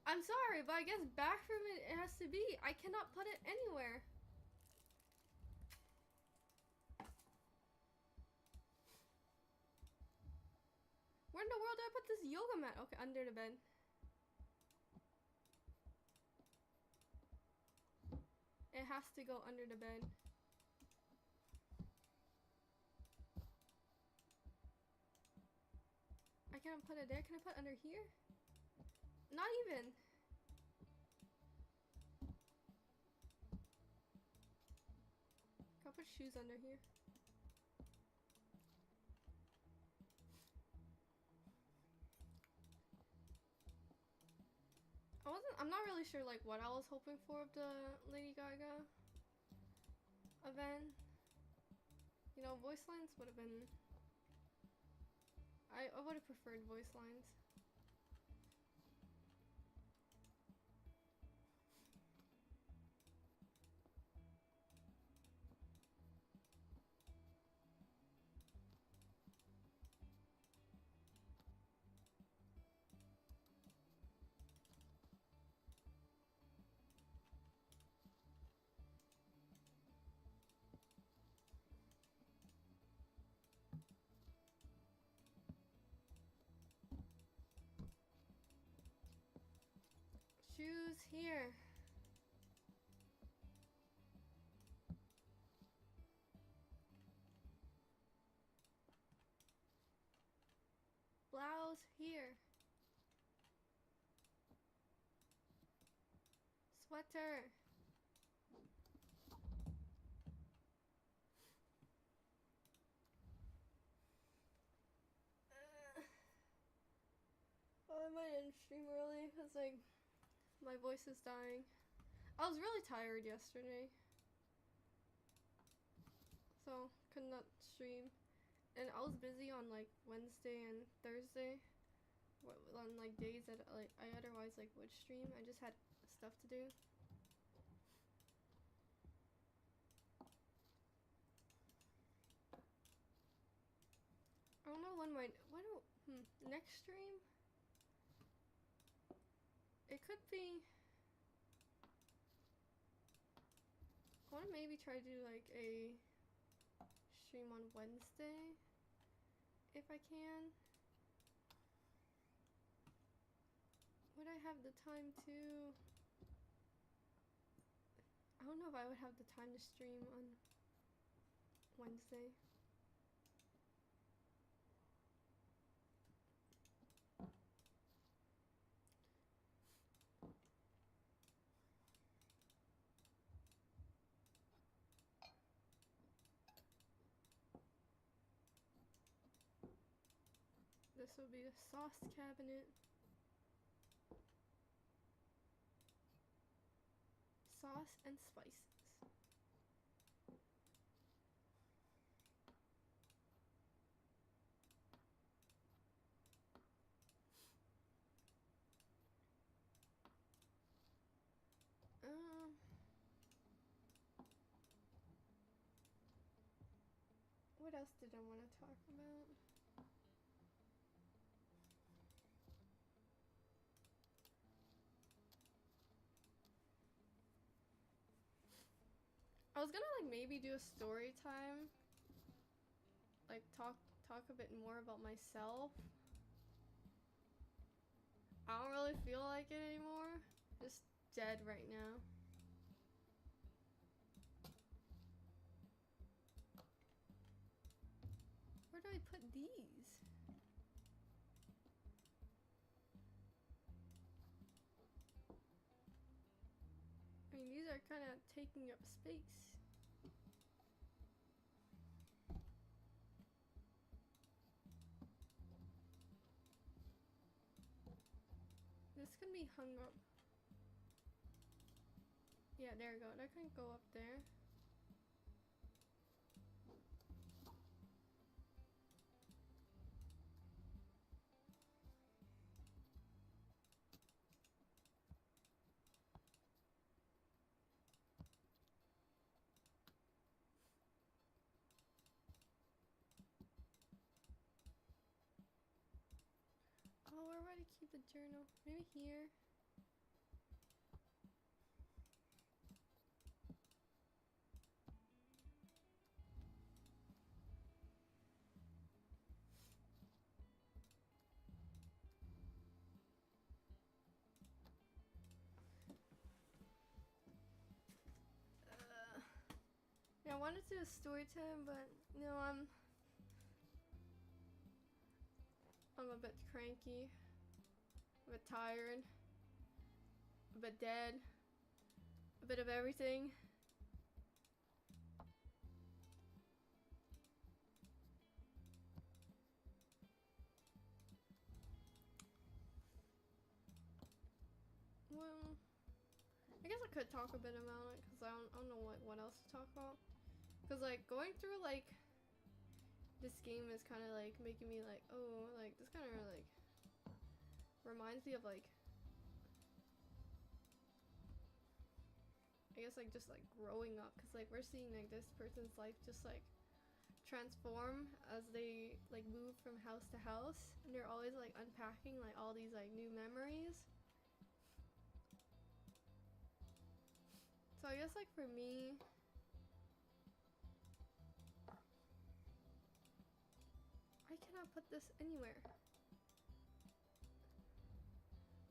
I'm sorry, but I guess bathroom it has to be. I cannot put it anywhere. Where in the world do I put this yoga mat? Okay, under the bed. It has to go under the bed. I can't put it there. Can I put it under here? Not even. Can I put shoes under here? I'm not really sure like what I was hoping for of the Lady Gaga event. You know, voice lines would have been. I would have preferred voice lines. Shoes here. Blouse here. Sweater. Oh, I might end stream early because like my voice is dying. I was really tired yesterday, so could not stream. And I was busy on like Wednesday and Thursday, on like days that like I otherwise like would stream. I just had stuff to do. I don't know when my next stream. It could be. I want to maybe try to do like a stream on Wednesday if I can. Would I have the time to? I don't know if I would have the time to stream on Wednesday. This will be the sauce cabinet. Sauce and spices. What else did I want to talk about? I was gonna like maybe do a story time. Like talk a bit more about myself. I don't really feel like it anymore. Just dead right now. Where do I put these? I mean, these are kind of taking up space. This can be hung up. Yeah, there we go. That can go up there. Oh, where would I keep the journal? Maybe here. Yeah, I wanted to do a story time, but you know, I'm a bit cranky, a bit tired, a bit dead, a bit of everything. Well, could talk a bit about it because I don't know what else to talk about. Because like going through like this game is kind of like making me like, oh, like this kind of like reminds me of like, I guess like just like growing up, because like we're seeing like this person's life just like transform as they like move from house to house, and they're always like unpacking like all these like new memories. So I guess like for me, I cannot put this anywhere.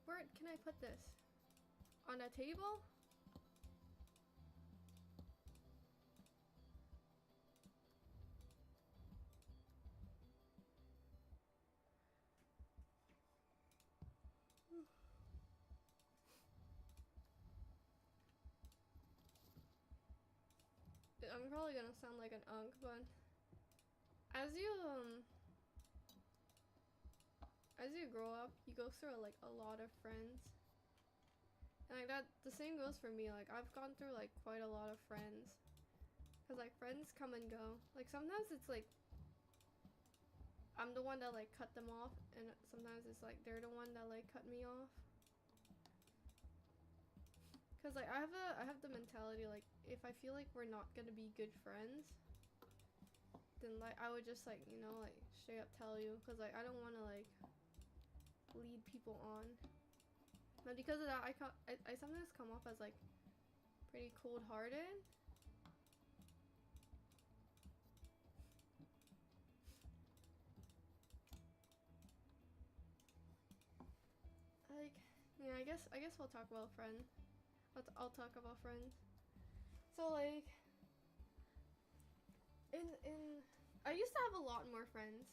Where can I put this? On a table? I'm probably gonna sound like an unk, but as you grow up, you go through like a lot of friends. And like that, the same goes for me. Like I've gone through like quite a lot of friends. Cause like friends come and go. Like sometimes it's like I'm the one that like cut them off, and sometimes it's like they're the one that like cut me off. Cause like I have the mentality like if I feel like we're not gonna be good friends, then like I would just like, you know, like straight up tell you. Cause like I don't want to like lead people on. But because of that, I sometimes come off as like pretty cold-hearted. Like, yeah, I guess we'll talk about friends. I'll talk about friends. So like, I used to have a lot more friends.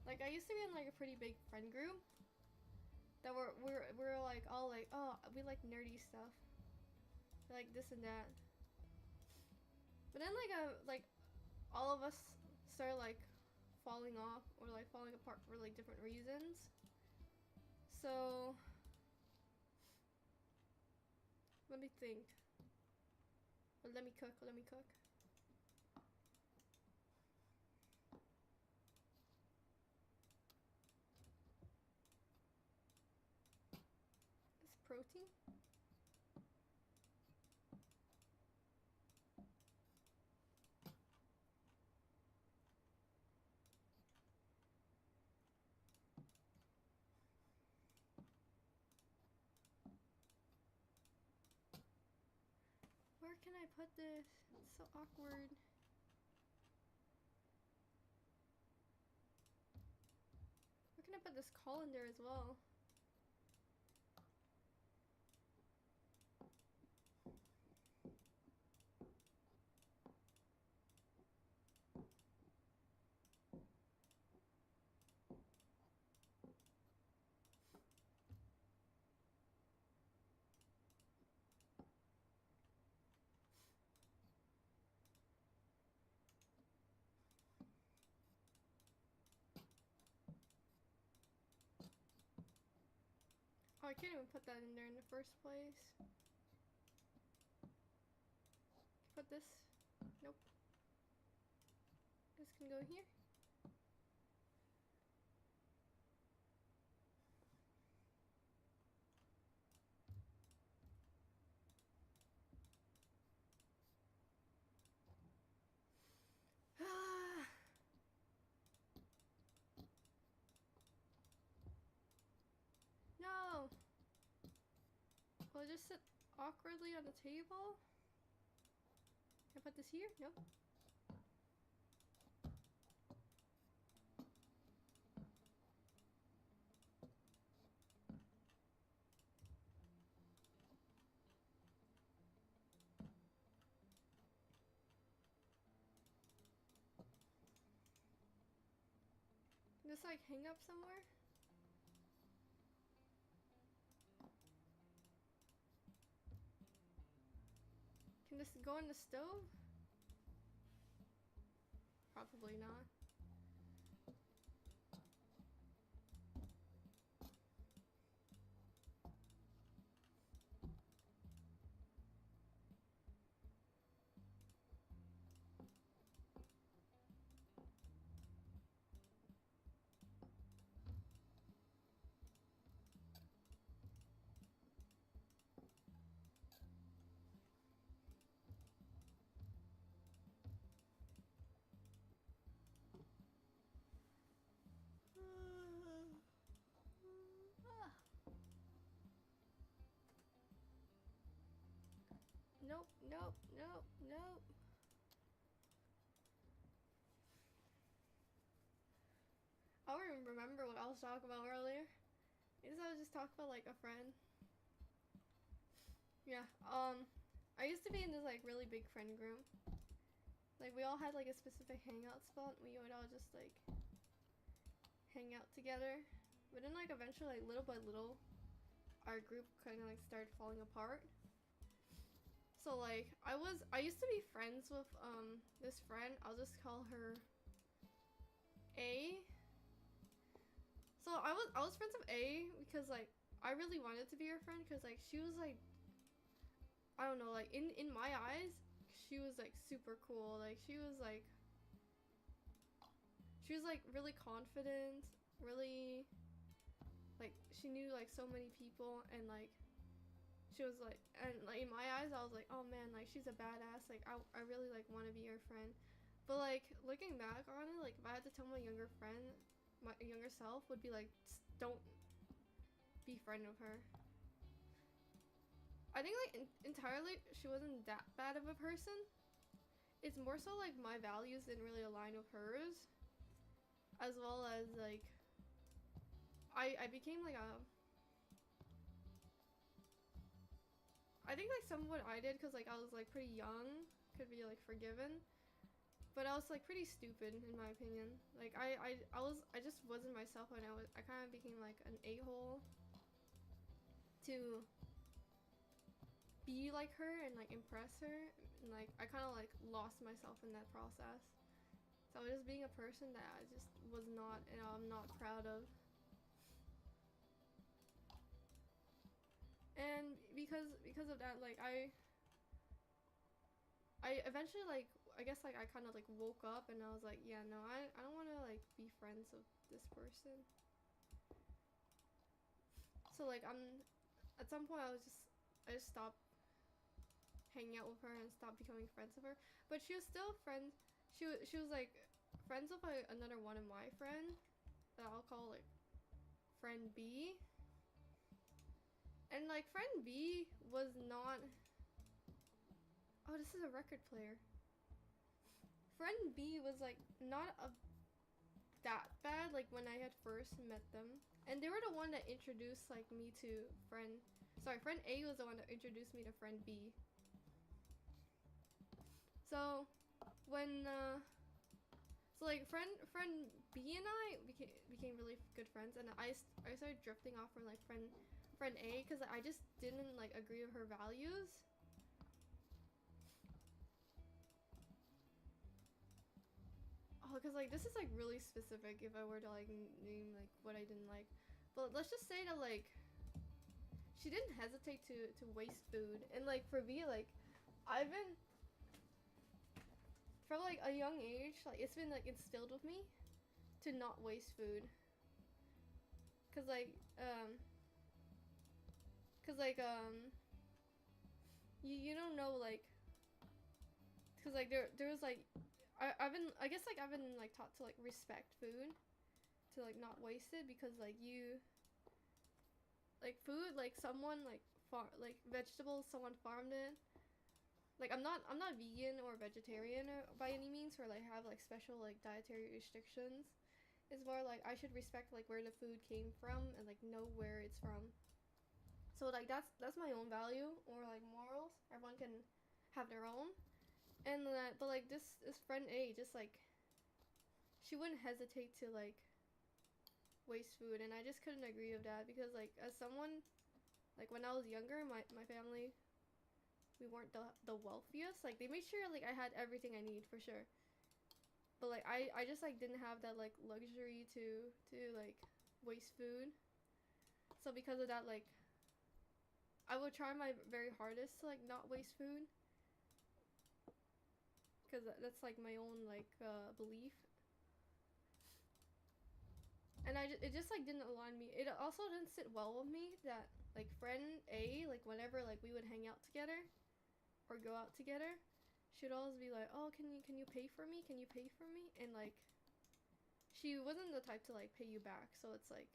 Like I used to be in like a pretty big friend group. That we're like all like, oh, we like nerdy stuff, like this and that. But then like all of us started like falling off or like falling apart for like different reasons. So let me think. Or let me cook. It's protein. Where can I put this? It's so awkward. Where can I put this colander as well? Oh, I can't even put that in there in the first place. Put this. Nope. This can go here. No! Will it just sit awkwardly on the table? Can I put this here? Nope. Can this like hang up somewhere? Can this go in the stove? Probably not. remember what I was talking about earlier. I guess I was just talking about like a friend. Yeah, I used to be in this like really big friend group. Like we all had like a specific hangout spot. We would all just like hang out together. But then like eventually like little by little our group kind of like started falling apart. So like I used to be friends with this friend. I'll just call her A. So I was friends with A because like I really wanted to be her friend because like she was like, I don't know, like in my eyes she was like super cool. Like she was like really confident, really like she knew like so many people, and like she was like, and like in my eyes I was like, oh man, like she's a badass, like I really like want to be her friend. But like looking back on it, like if I had to tell my younger friend, my younger self would be like, don't be friend with her. I think like entirely she wasn't that bad of a person. It's more so like my values didn't really align with hers, as well as like I became like a, I think like some of what I did, because like I was like pretty young, could be like forgiven, but I was like pretty stupid in my opinion. Like I just wasn't myself, and I kind of became like an a-hole to be like her and like impress her, and like I kind of like lost myself in that process. So I was just being a person that I just was not, and I'm not proud of. And because of that, like I eventually like, I guess like I kind of like woke up and I was like, yeah, no, I don't want to like be friends with this person. So like at some point I just stopped hanging out with her and stopped becoming friends with her. But she was still friends. She was like friends with like another one of my friends that I'll call like friend B. And like friend B was not, oh, this is a record player. Friend B was like not that bad like when I had first met them. And they were the one that introduced like me to friend A was the one that introduced me to friend B. So when so like friend B and I became really good friends, and I started drifting off from like friend A because I just didn't like agree with her values. Oh, because like this is like really specific if I were to like name like what I didn't like. But let's just say that like she didn't hesitate to waste food. And like for me, like I've been, from like a young age, like it's been like instilled with me to not waste food. Cause like you don't know, like, cause like there was like I guess like I've been like taught to like respect food, to like not waste it, because like you like food, like someone like like vegetables, someone farmed it. Like I'm not vegan or vegetarian or by any means, or like have like special like dietary restrictions. It's more like I should respect like where the food came from and like know where it's from. So like that's my own value, or like morals. Everyone can have their own. And but like this friend A, just like she wouldn't hesitate to like waste food, and I just couldn't agree with that, because like as someone, like when I was younger, my family, we weren't the wealthiest. Like they made sure like I had everything I need for sure, but like I just like didn't have that like luxury to like waste food. So because of that, like I would try my very hardest to like not waste food, because that's like my own like belief. And it just like didn't align me. It also didn't sit well with me that like friend A, like whenever like we would hang out together or go out together, she'd always be like, oh, can you pay for me? Can you pay for me? And like she wasn't the type to like pay you back. So it's like,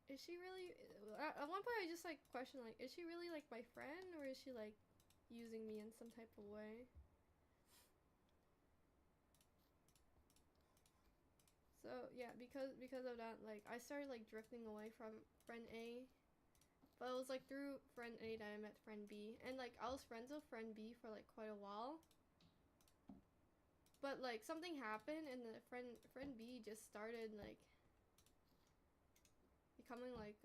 is she really, at one point I just like questioned, like, is she really like my friend, or is she like using me in some type of way? So yeah, because of that, like I started like drifting away from friend A. But it was like through friend A that I met friend B, and like I was friends with friend B for like quite a while. But like something happened, and the friend B just started like becoming like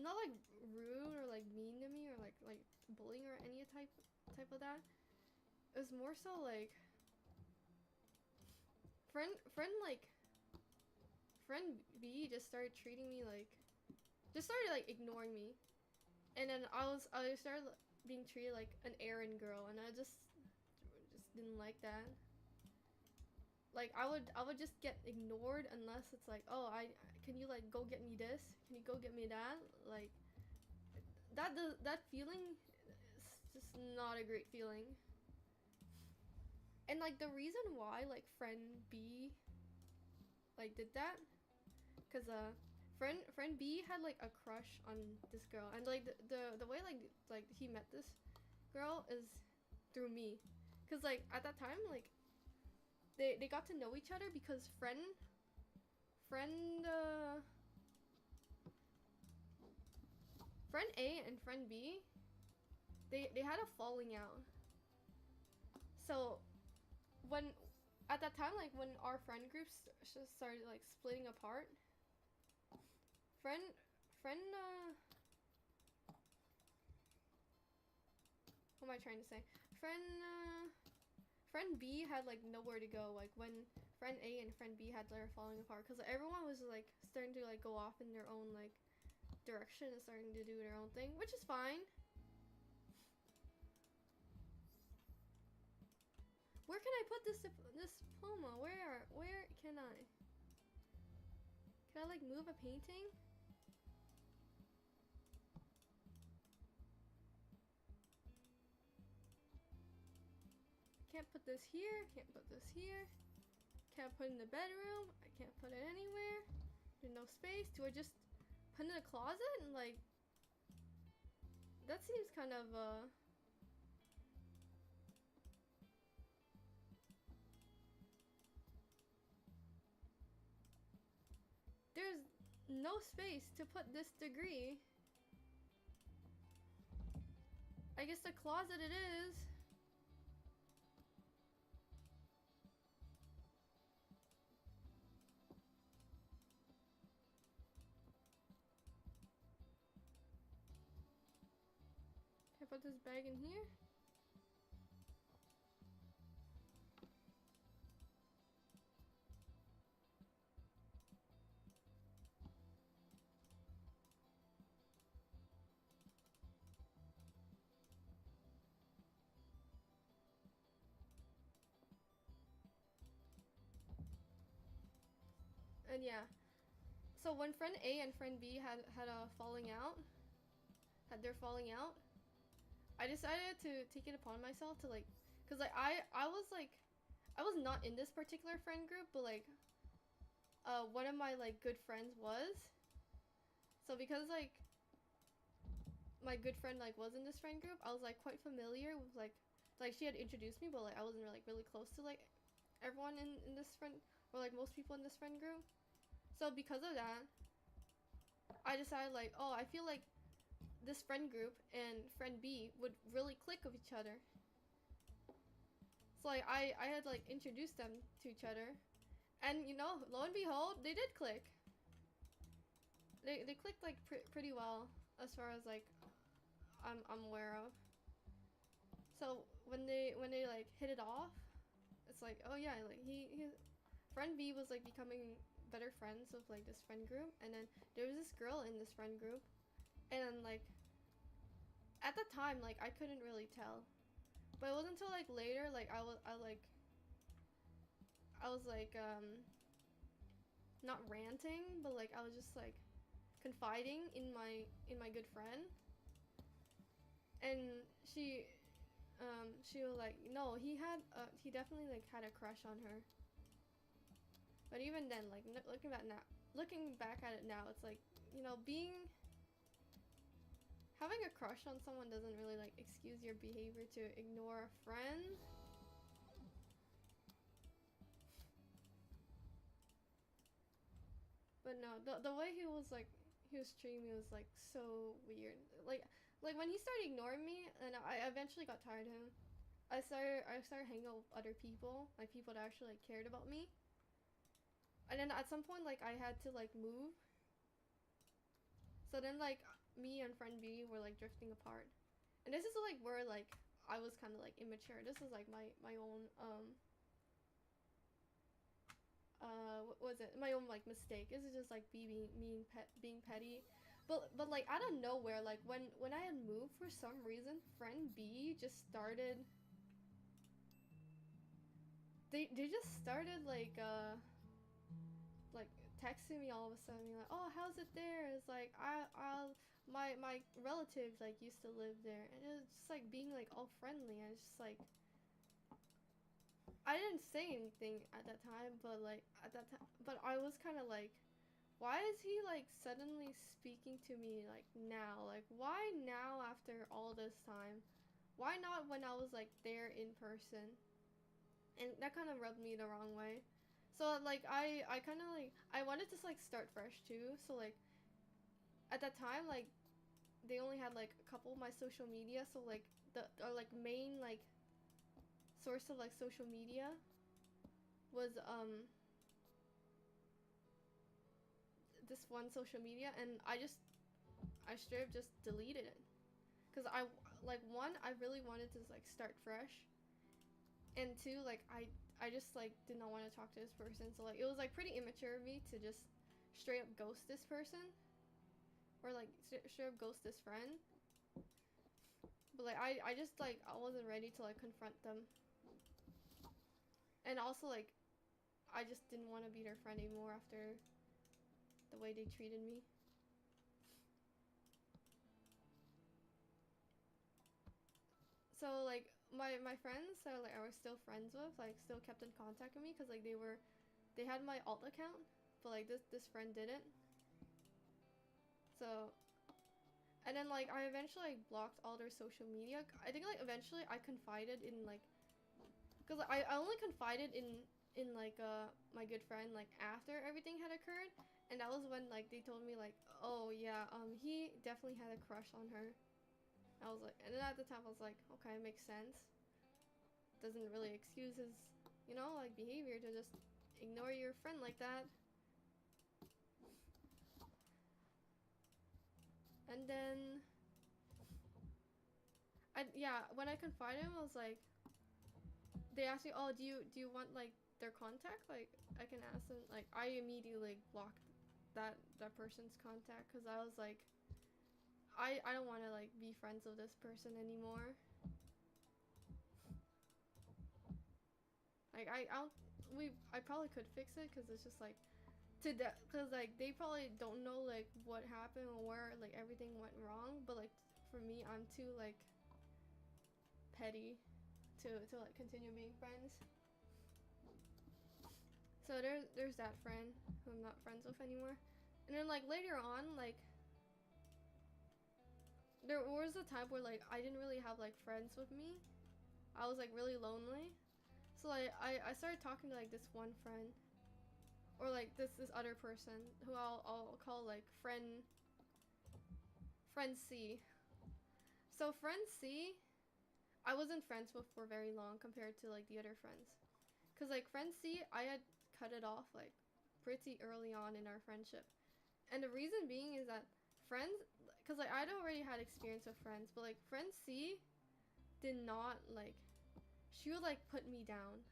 not like rude or like mean to me or like bullying or any type of that. It was more so like friend B just started treating me like, just started like ignoring me, and then I started being treated like an errand girl, and I just didn't like that. Like I would just get ignored unless it's like, oh, can you like go get me this? Can you go get me that? Like that feeling is just not a great feeling. And like the reason why like friend B like did that, cause friend B had like a crush on this girl, and like the way like he met this girl is through me, cause like at that time like they got to know each other because friend A and friend B, they had a falling out. So when at that time, like when our friend groups just started like splitting apart, friend what am I trying to say? Friend B had like nowhere to go, like when friend A and friend B had their falling apart, because everyone was like starting to like go off in their own like direction and starting to do their own thing, which is fine. Where can I put this diploma? Where can I? Can I like move a painting? Can't put this here, can't put this here. Can't put it in the bedroom, I can't put it anywhere. There's no space. Do I just put it in a closet? And like, that seems kind of there's no space to put this degree. I guess the closet it is. Can I put this bag in here? And yeah, so when friend A and friend B had a falling out, I decided to take it upon myself to like, cause like I was not in this particular friend group, but like one of my like good friends was. So because like my good friend like was in this friend group, I was like quite familiar with like she had introduced me, but like I wasn't really close to like everyone in this friend, or like most people in this friend group. So because of that, I decided like, oh, I feel like this friend group and friend B would really click with each other. So like I had like introduced them to each other, and you know, lo and behold, they did click. They clicked like pretty well, as far as like I'm aware of. So when they like hit it off, it's like, oh yeah, like he friend B was like becoming better friends with like this friend group, and then there was this girl in this friend group, and then like at the time like I couldn't really tell, but it wasn't until like later like I was like not ranting, but like I was just like confiding in my good friend, and she was like, no, he definitely like had a crush on her. But even then, like looking back at it now, it's like, you know, having a crush on someone doesn't really like excuse your behavior to ignore a friend. But no, the way he was streaming was like so weird. Like when he started ignoring me, and I eventually got tired of him. I started hanging out with other people, like people that actually like cared about me. And then at some point, like I had to like move. So then like me and friend B were like drifting apart. And this is like where like I was kind of like immature. This is like my own what was it? My own like mistake. This is just like being petty. But like out of nowhere, like when I had moved, for some reason, friend B just started. They just started like texting me all of a sudden, being like, "Oh, how's it there?" It's like my relatives like used to live there, and it was just like being like all friendly, and it's just like I didn't say anything at that time, but I was kind of like, why is he like suddenly speaking to me like now? Like why now after all this time? Why not when I was like there in person? And that kind of rubbed me the wrong way. So like I kind of like I wanted to like start fresh too. So like at that time like they only had like a couple of my social media. So like the like main like source of like social media was this one social media, and I straight up just deleted it because I like one I really wanted to like start fresh, and two like I just like did not want to talk to this person. So like it was like pretty immature of me to just straight up ghost this person, or like straight up ghost this friend. But like I just like I wasn't ready to like confront them, and also like I just didn't want to be their friend anymore after the way they treated me. So like my friends that like I was still friends with like still kept in contact with me because like they had my alt account, but like this friend didn't. So and then like I eventually like blocked all their social media. I think like eventually I confided in like because I only confided in like my good friend like after everything had occurred, and that was when like they told me like, oh yeah, he definitely had a crush on her. I was like, and then at the time I was like, okay, makes sense. Doesn't really excuse his, you know, like behavior to just ignore your friend like that. And then when I confided him, I was like, they asked me, oh, do you want like their contact? Like I can ask them. Like I immediately blocked that person's contact because I was like, I don't want to like be friends with this person anymore. Like I probably could fix it because it's just like because like they probably don't know like what happened or where like everything went wrong, but like for me I'm too like petty to like continue being friends. So there's that friend who I'm not friends with anymore. And then like later on, like there was a time where like I didn't really have like friends with me. I was like really lonely. So like I started talking to like this one friend, or like this other person who I'll call like friend C. So friend C, I wasn't friends with for very long compared to like the other friends, cause like friend C I had cut it off like pretty early on in our friendship, and the reason being is that friends, cause like I'd already had experience with friends, but like friend C did not like, she would like put me down.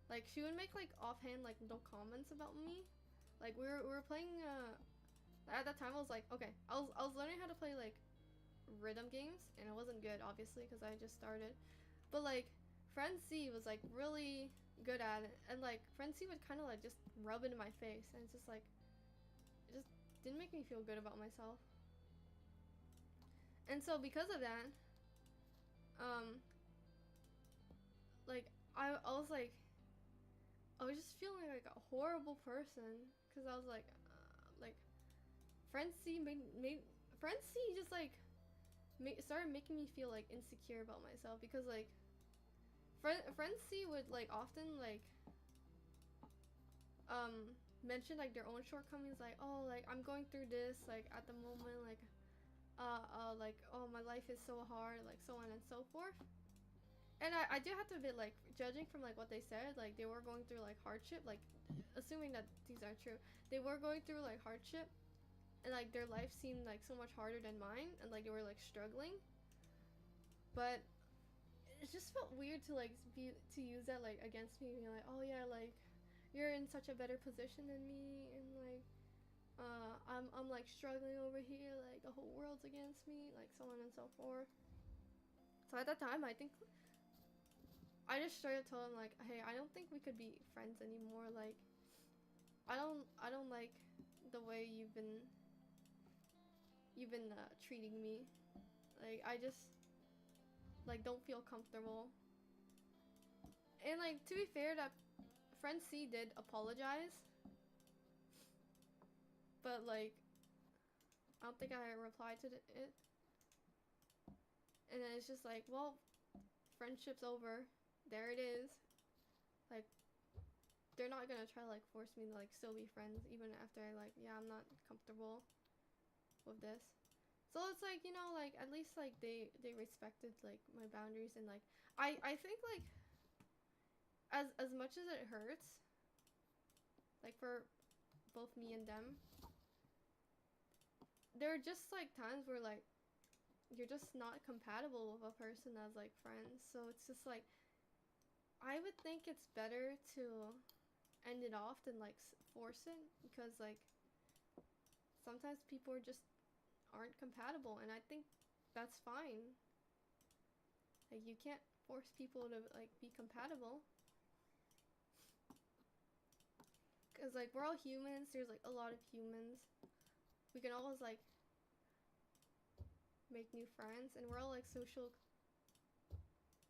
Like she would make like offhand like little comments about me. Like we were playing at that time I was like, okay, I was learning how to play like rhythm games, and it wasn't good obviously because I just started. But like friend C was like really good at it, and like friend C would kind of like just rub it in my face, and it's just like it just didn't make me feel good about myself. And so because of that, like I was like, I was just feeling like a horrible person because I was like friend C friend C just like started making me feel like insecure about myself, because like friend C would like often like mention like their own shortcomings, like, oh, like I'm going through this like at the moment, like like, oh, my life is so hard, like so on and so forth. And I do have to admit, like, judging from like what they said, like they were going through like hardship, like assuming that these are true, they were going through like hardship, and like their life seemed like so much harder than mine, and like they were like struggling. But it just felt weird to like to use that like against me, being like, oh yeah, like you're in such a better position than me, and like I'm like struggling over here, like the whole world's against me, like so on and so forth. So at that time, I think I just straight up told him like, hey, I don't think we could be friends anymore. Like, I don't like the way you've been treating me. Like, I just like don't feel comfortable. And like, to be fair, that friend C did apologize, but like I don't think I replied to it. And then it's just like, well, friendship's over. There it is. Like, they're not gonna try to like force me to like still be friends even after I like, yeah, I'm not comfortable with this. So it's like, you know, like at least like they respected like my boundaries, and like I think like as much as it hurts, like for both me and them, there are just like times where like you're just not compatible with a person as like friends. So it's just like, I would think it's better to end it off than like force it, because like sometimes people are just aren't compatible, and I think that's fine. Like, you can't force people to like be compatible, because like we're all humans. There's like a lot of humans. We can always like make new friends, and we're all like social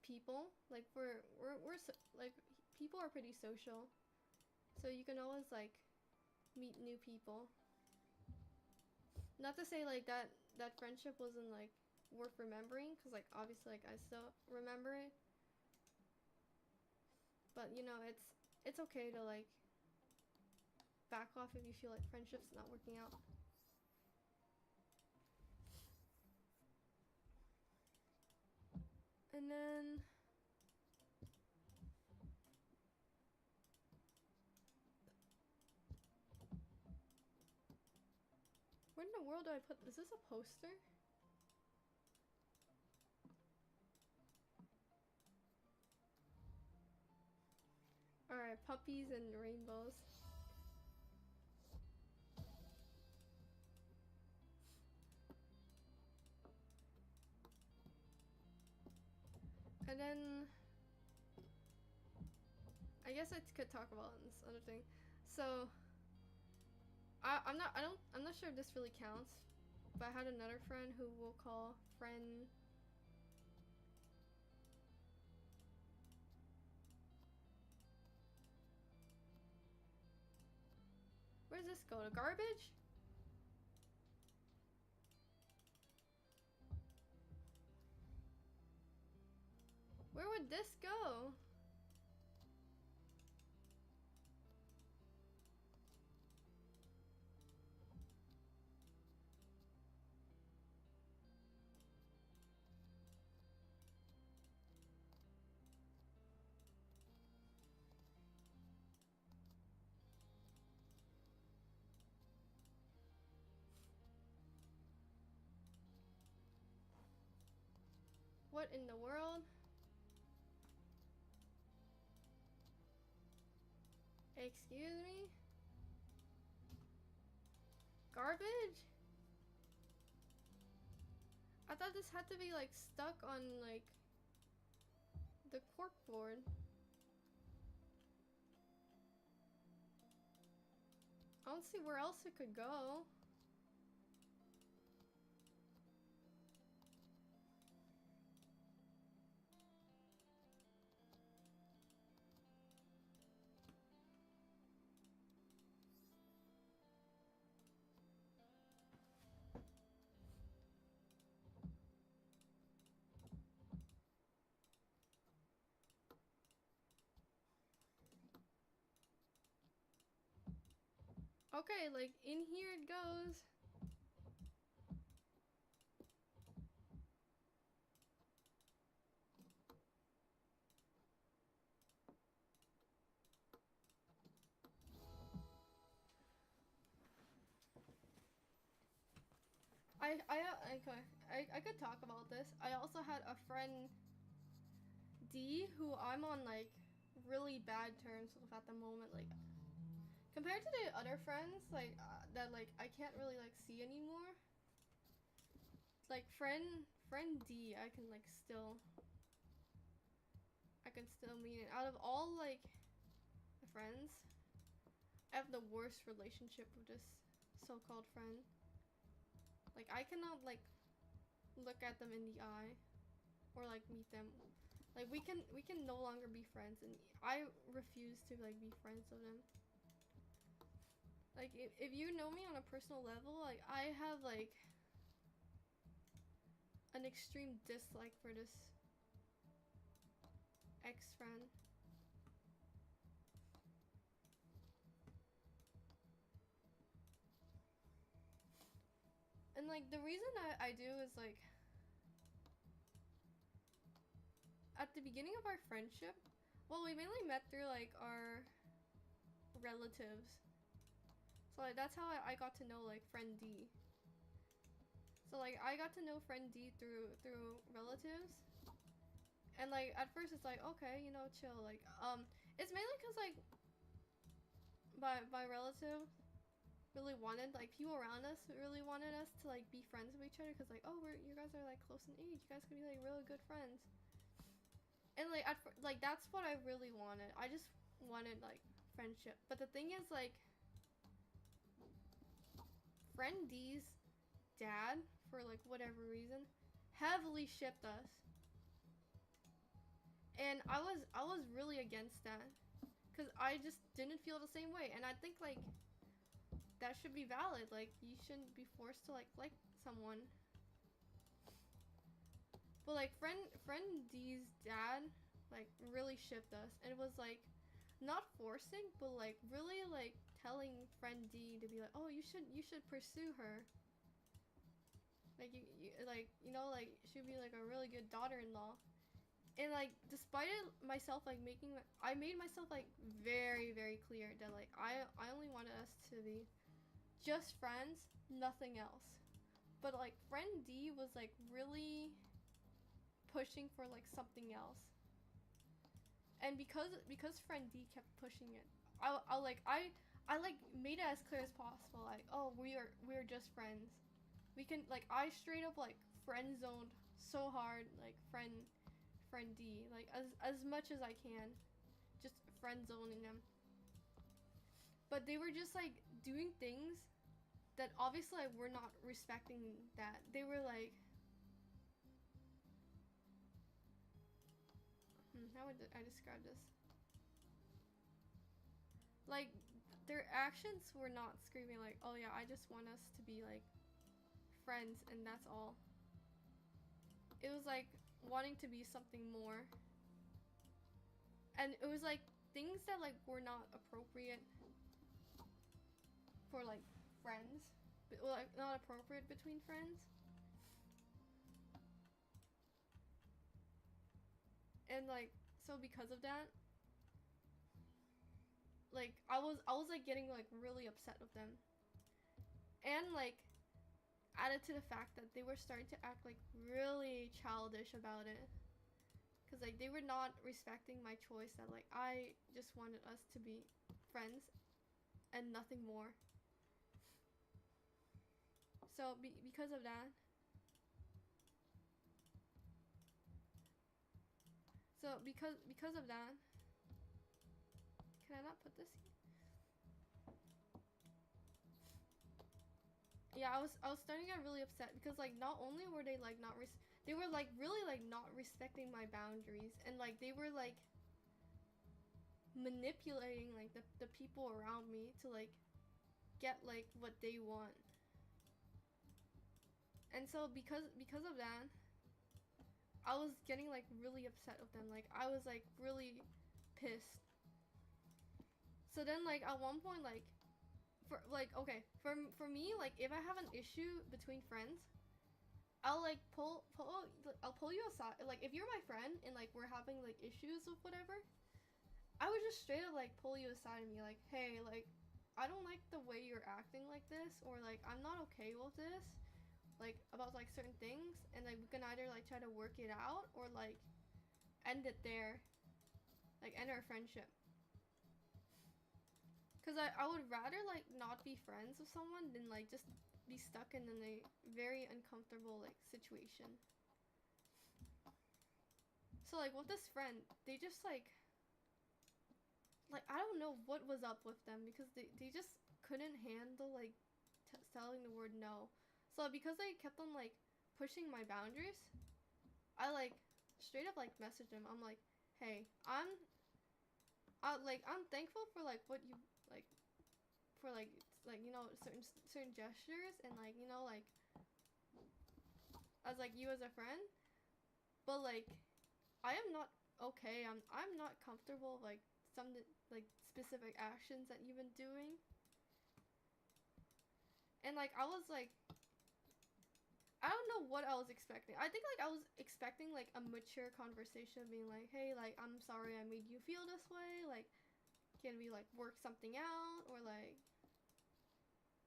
people. Like we're like, people are pretty social, so you can always like meet new people. Not to say like that friendship wasn't like worth remembering, because like obviously like I still remember it, but you know, it's okay to like back off if you feel like friendship's not working out. And then where in the world do I put, is this a poster? Alright, puppies and rainbows. And then I guess I could talk about this other thing. So I'm not sure if this really counts, but I had another friend who we'll call friend. Where does this go? To garbage? Where would this go? What in the world? Excuse me? Garbage? I thought this had to be like stuck on like the corkboard. I don't see where else it could go. Okay, like in here it goes. I could talk about this. I also had a friend D who I'm on like really bad terms with at the moment. Like compared to the other friends like that like I can't really like see anymore. Like friend D I can like still meet it. Out of all like the friends, I have the worst relationship with this so-called friend. Like I cannot like look at them in the eye or like meet them. Like we can no longer be friends, and I refuse to like be friends with them. Like if you know me on a personal level, like I have like an extreme dislike for this ex-friend. And like the reason I do is like at the beginning of our friendship, well, we mainly met through like our relatives. So like that's how I got to know like friend D. So like I got to know friend D through relatives. And like at first it's like okay, you know, chill. Like it's mainly cuz like my relative really wanted, like people around us really wanted us to like be friends with each other cuz like oh, you guys are like close in age. You guys could be like really good friends. And like like that's what I really wanted. I just wanted like friendship. But the thing is like friend D's dad, for like whatever reason, heavily shipped us. And I was really against that cuz I just didn't feel the same way, and I think like that should be valid. Like you shouldn't be forced to like someone. But like friend D's dad like really shipped us, and it was like not forcing, but like really like telling friend D to be like, oh, you should pursue her. Like you know, like she'd be like a really good daughter-in-law. And like despite it myself like I made myself like very clear that like I only wanted us to be just friends, nothing else. But like friend D was like really pushing for like something else. And because friend D kept pushing it, I like made it as clear as possible. Like, oh, we're just friends. We can like I straight up like friend zoned so hard like friend D like as much as I can, just friend zoning them. But they were just like doing things that obviously like, were not respecting that. They were like, how would I describe this? Like their actions were not screaming like, oh yeah, I just want us to be like friends and that's all. It was like wanting to be something more. And it was like things that like were not appropriate for like friends, but like not appropriate between friends. And like so because of that, like I was like getting like really upset with them. And like added to the fact that they were starting to act like really childish about it. Cause like they were not respecting my choice that like I just wanted us to be friends and nothing more. So because of that, because of that, can I not put this here? Yeah, I was starting to get really upset because like not only were they like not they were like really like not respecting my boundaries, and like they were like manipulating like the people around me to like get like what they want. And so because of that, I was getting like really upset with them. Like I was like really pissed. So then like at one point like for like, okay, for me, like if I have an issue between friends, I'll like I'll pull you aside. Like if you're my friend and like we're having like issues with whatever, I would just straight up like pull you aside and be like, hey, like I don't like the way you're acting like this, or like I'm not okay with this, like about like certain things, and like we can either like try to work it out or like end it there, like end our friendship. Cause I would rather like not be friends with someone than like just be stuck in a very uncomfortable like situation. So like with this friend, they just like I don't know what was up with them, because they just couldn't handle like telling the word no. So because they kept on like pushing my boundaries, I like straight up like messaged them. I'm like, hey, I'm thankful for like what you like, for like you know, certain gestures, and like, you know, like as like you as a friend, but like I am not okay. I'm not comfortable like some like specific actions that you've been doing. And like I was like, I don't know what I was expecting. I think like I was expecting like a mature conversation, being like, hey, like I'm sorry I made you feel this way, like can we like work something out, or like,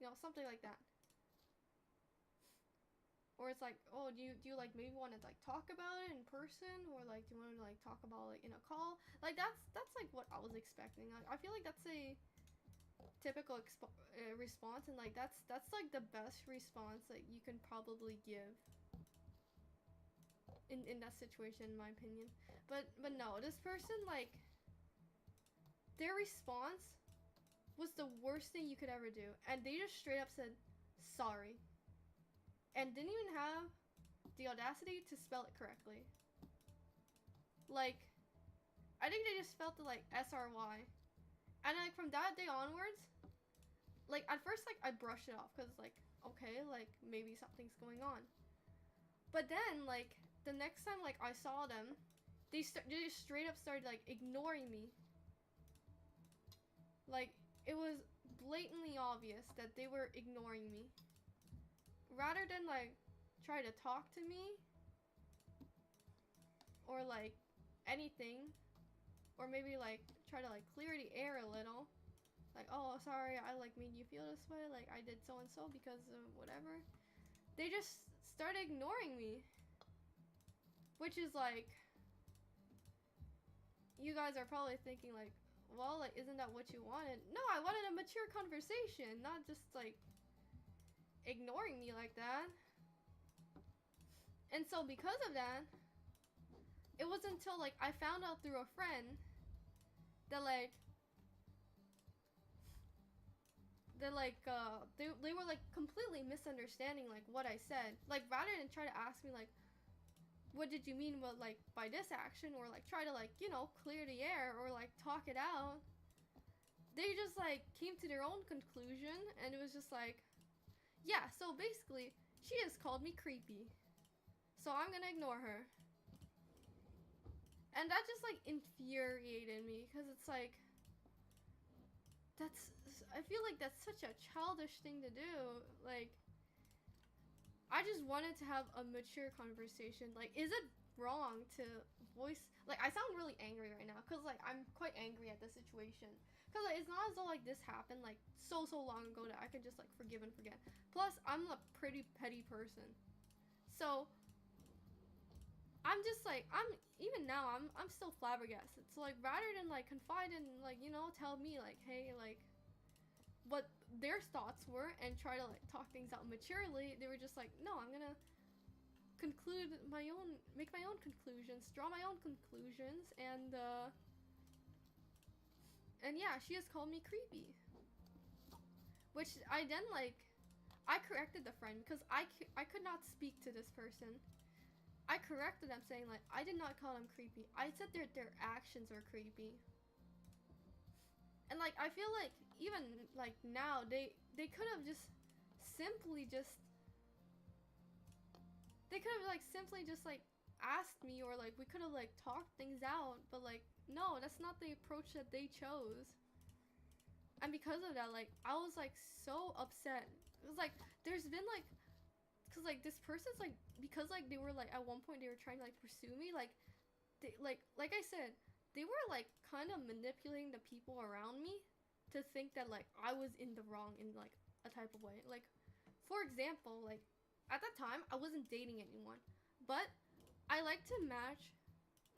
you know, something like that. Or it's like, oh, do you like maybe want to like talk about it in person, or like do you want to like talk about like in a call? Like that's like what I was expecting. Like I feel like that's a typical response, and like that's like the best response that you can probably give in that situation, in my opinion. But no, this person, like their response was the worst thing you could ever do, and they just straight up said sorry, and didn't even have the audacity to spell it correctly. Like, I think they just spelled it like SRY. And like from that day onwards, like at first like I brushed it off, because like, okay, like maybe something's going on. But then like the next time like I saw them, they just straight up started like ignoring me. Like it was blatantly obvious that they were ignoring me. Rather than like try to talk to me, or like anything, or maybe like try to like clear the air a little, like, oh sorry, I like made you feel this way, like I did so and so because of whatever. They just started ignoring me, which is like, you guys are probably thinking like, well, like isn't that what you wanted? No, I wanted a mature conversation, not just like ignoring me like that. And so because of that, it wasn't until like I found out through a friend that they were like completely misunderstanding like what I said. Like rather than try to ask me like, what did you mean with like by this action, or like try to like, you know, clear the air or like talk it out, they just like came to their own conclusion, and it was just like, yeah, so basically she has called me creepy, so I'm gonna ignore her. And that just like infuriated me, because it's like, I feel like that's such a childish thing to do. Like, I just wanted to have a mature conversation. Like, is it wrong to voice, like, I sound really angry right now, because like I'm quite angry at the situation, because like, it's not as though like this happened like so long ago that I can just like forgive and forget. Plus I'm a pretty petty person, so I'm just like, even now I'm still flabbergasted. So like rather than like confide and like, you know, tell me like, hey, like what their thoughts were and try to like talk things out maturely, they were just like, no, I'm gonna make my own conclusions, draw my own conclusions, and yeah, she has called me creepy. Which I then like, I corrected the friend, because I could not speak to this person. I corrected them saying like, I did not call them creepy. I said their actions are creepy. And like, I feel like even like now, they could have just simply just, they could have like simply just like asked me, or like we could have like talked things out, but like no, that's not the approach that they chose. I And because of that, like, I was like so upset. It was like, there's been like, cause like this person's like, because like they were like at one point they were trying to like pursue me, like they like I said, they were like kind of manipulating the people around me to think that like I was in the wrong in like a type of way. Like, for example, like at that time I wasn't dating anyone, but I like to match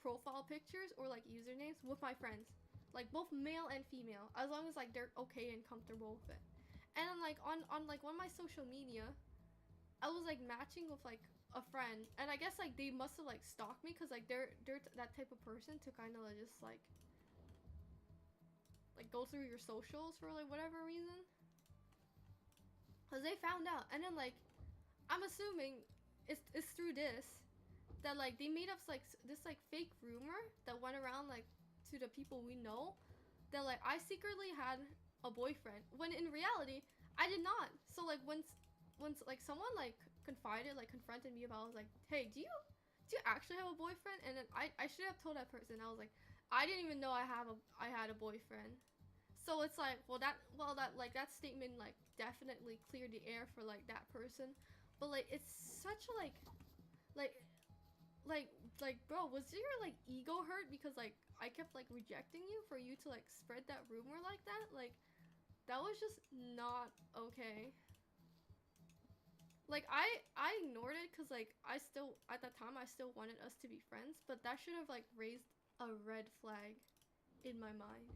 profile pictures or like usernames with my friends, like both male and female, as long as like they're okay and comfortable with it. And then like on like on my social media, I was like matching with like a friend, and I guess like they must have like stalked me because like they're that type of person to kind of just like go through your socials for like whatever reason, because they found out. And then like I'm assuming it's through this that like they made up like this like fake rumor that went around like to the people we know that like I secretly had a boyfriend, when in reality I did not. So like once like someone like confronted me about it, I was like, hey, do you actually have a boyfriend? And then I should have told that person. I was like, I didn't even know I had a boyfriend. So it's like, that statement like definitely cleared the air for like that person. But like it's such like like bro, was your like ego hurt because like I kept like rejecting you for you to like spread that rumor like that? Like that was just not okay. Like I ignored it because like I still at that time I still wanted us to be friends, but that should have like raised a red flag in my mind.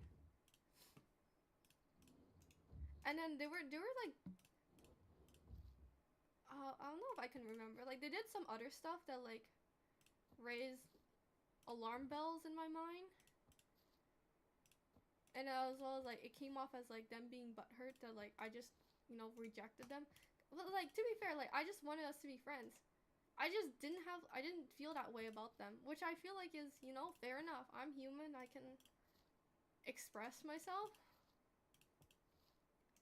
And then they were like I don't know if I can remember, like they did some other stuff that like raised alarm bells in my mind. And as well as like it came off as like them being butthurt that like I just, you know, rejected them. But like to be fair, like I just wanted us to be friends. I didn't feel that way about them, which I feel like is, you know, fair enough. I'm human, I can express myself.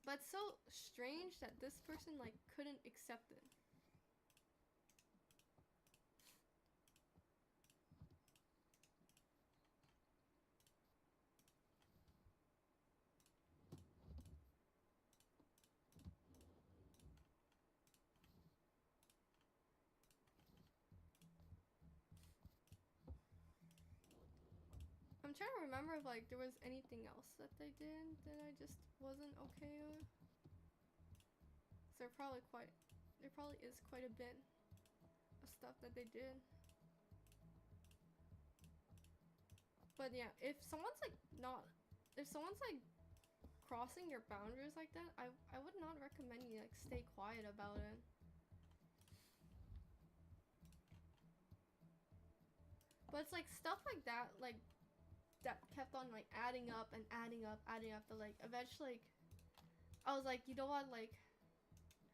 But it's so strange that this person like couldn't accept it. I'm trying to remember if like there was anything else that they did that I just wasn't okay with. So there probably is quite a bit of stuff that they did. But yeah, if someone's like crossing your boundaries like that, I would not recommend you like stay quiet about it. But it's like stuff like that, like that kept on like adding up and adding up, but like eventually like, I was like, you know what, like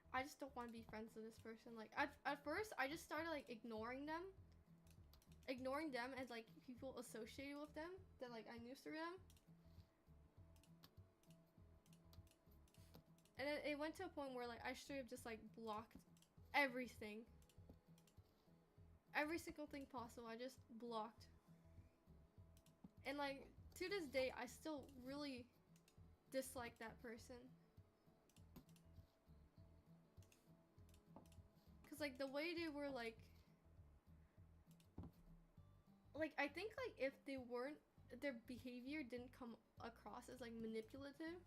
I just don't want to be friends with this person. Like at first I just started like ignoring them and like people associated with them that like I knew through them. And then it went to a point where like I straight up just like blocked everything. Every single thing possible, I just blocked. And like to this day I still really dislike that person. Cause like the way they were like I think like if they weren't, their behavior didn't come across as like manipulative,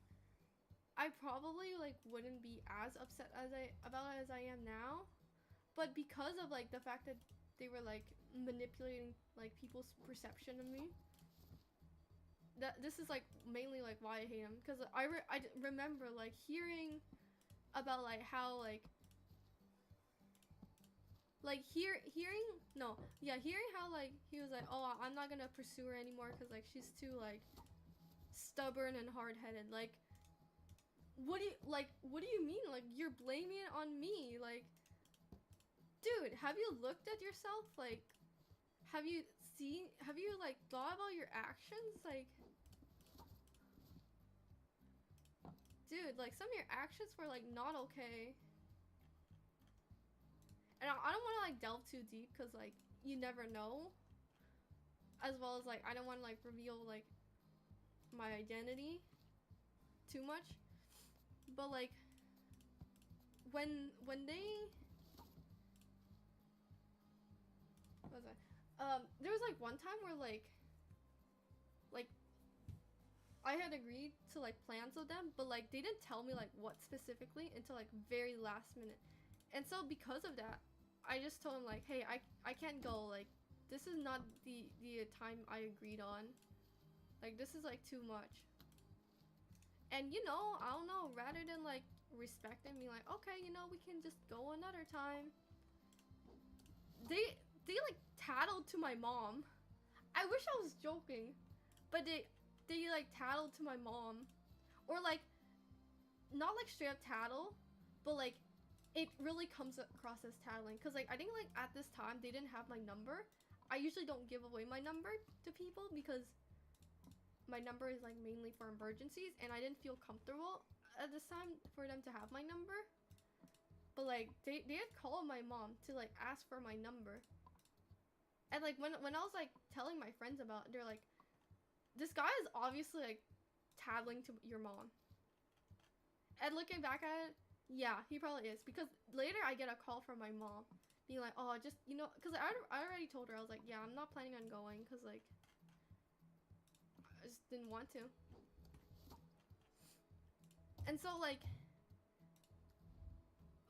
I probably like wouldn't be as upset about it as I am now. But because of like the fact that they were like manipulating like people's perception of me, that this is like mainly like why I hate them. Because I remember like hearing about like how hearing how like he was like, oh, I'm not gonna pursue her anymore because like she's too like stubborn and hard-headed. Like what do you mean? Like you're blaming it on me? Like dude, have you looked at yourself? Like have you like thought about your actions? Like dude, like some of your actions were like not okay. And I don't want to like delve too deep because like you never know. As well as like I don't want to like reveal like my identity too much, but like when they what was that? There was like one time where like I had agreed to like plans with them, but like they didn't tell me like what specifically until like very last minute. And so because of that, I just told him like, hey, I can't go, like this is not the time I agreed on. Like this is like too much. And you know, I don't know, rather than like respect and be like, okay, you know, we can just go another time. They like tattled to my mom. I wish I was joking, but they like tattled to my mom, or like not like straight up tattle, but like it really comes across as tattling, because like I think like at this time they didn't have my number. I usually don't give away my number to people because my number is like mainly for emergencies, and I didn't feel comfortable at this time for them to have my number. But like they had called my mom to like ask for my number, and like when I was like telling my friends about it, they're like, this guy is obviously like tattling to your mom. And looking back at it, yeah, he probably is, because later I get a call from my mom being like, oh, just, you know, because I already told her, I was like, yeah, I'm not planning on going because like I just didn't want to. And so like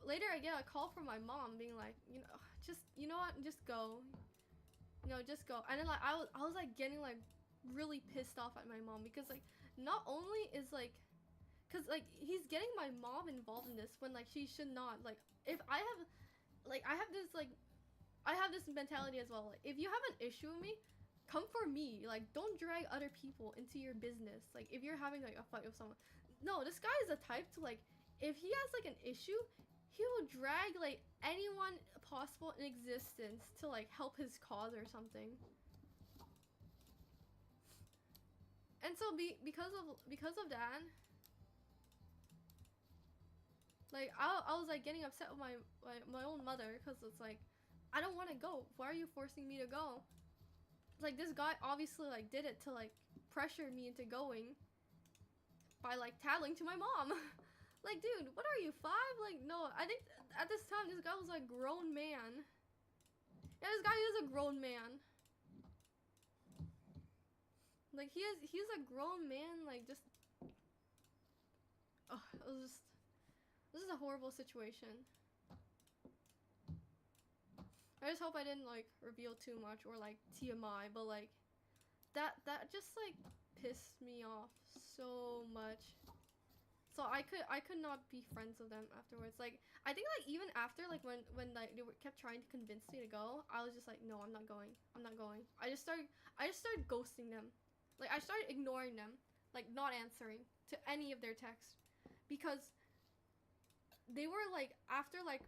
later I get a call from my mom being like, you know, just, you know what, just go, you know, just go. And then like I was like getting like really pissed off at my mom, because like not only is like, because like he's getting my mom involved in this when like she should not. Like if I have like I have this mentality as well, like if you have an issue with me, come for me. Like don't drag other people into your business. Like if you're having like a fight with someone, no, this guy is the type to like, if he has like an issue, he will drag like anyone possible in existence to like help his cause or something. And so because of that, like I was like getting upset with my own mother, because it's like, I don't want to go. Why are you forcing me to go? Like this guy obviously like did it to like pressure me into going by like tattling to my mom. Like, dude, what are you, 5? Like, no, I think at this time this guy was like grown man. Yeah, this guy is a grown man. Like he's a grown man. Like just, oh, it was just, this is a horrible situation. I just hope I didn't like reveal too much or like TMI, but like that just like pissed me off so much. So I could not be friends with them afterwards. Like I think like even after like when like they kept trying to convince me to go, I was just like, no, I'm not going. I'm not going. I just started ghosting them. Like I started ignoring them, like not answering to any of their texts, because they were like, after like,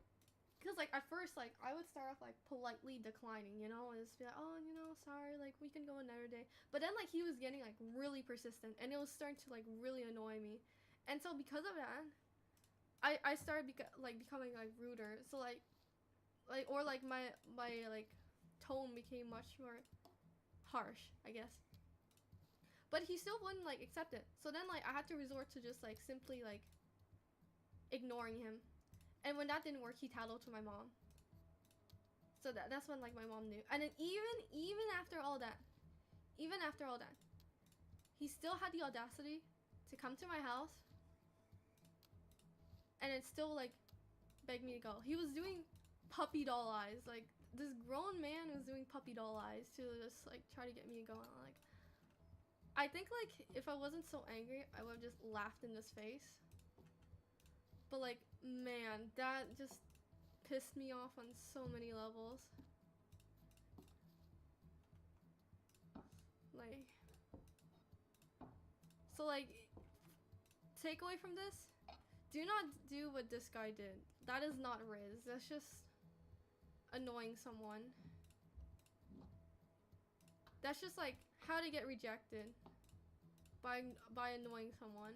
because like at first like I would start off like politely declining, you know, and just be like, oh, you know, sorry, like we can go another day. But then like he was getting like really persistent, and it was starting to like really annoy me. And so because of that, I started becoming like ruder. So like or like my like tone became much more harsh, I guess. But he still wouldn't like accept it. So then like I had to resort to just like simply like ignoring him. And when that didn't work, he tattled to my mom. So that's when like my mom knew. And then even after all that, he still had the audacity to come to my house, and it still like begged me to go. He was doing puppy doll eyes. Like this grown man was doing puppy doll eyes to just like try to get me to go. And, like I think like if I wasn't so angry, I would have just laughed in his face. But like, man, that just pissed me off on so many levels. Like, so like, takeaway from this, do not do what this guy did. That is not Riz. That's just annoying someone. That's just like how to get rejected by annoying someone.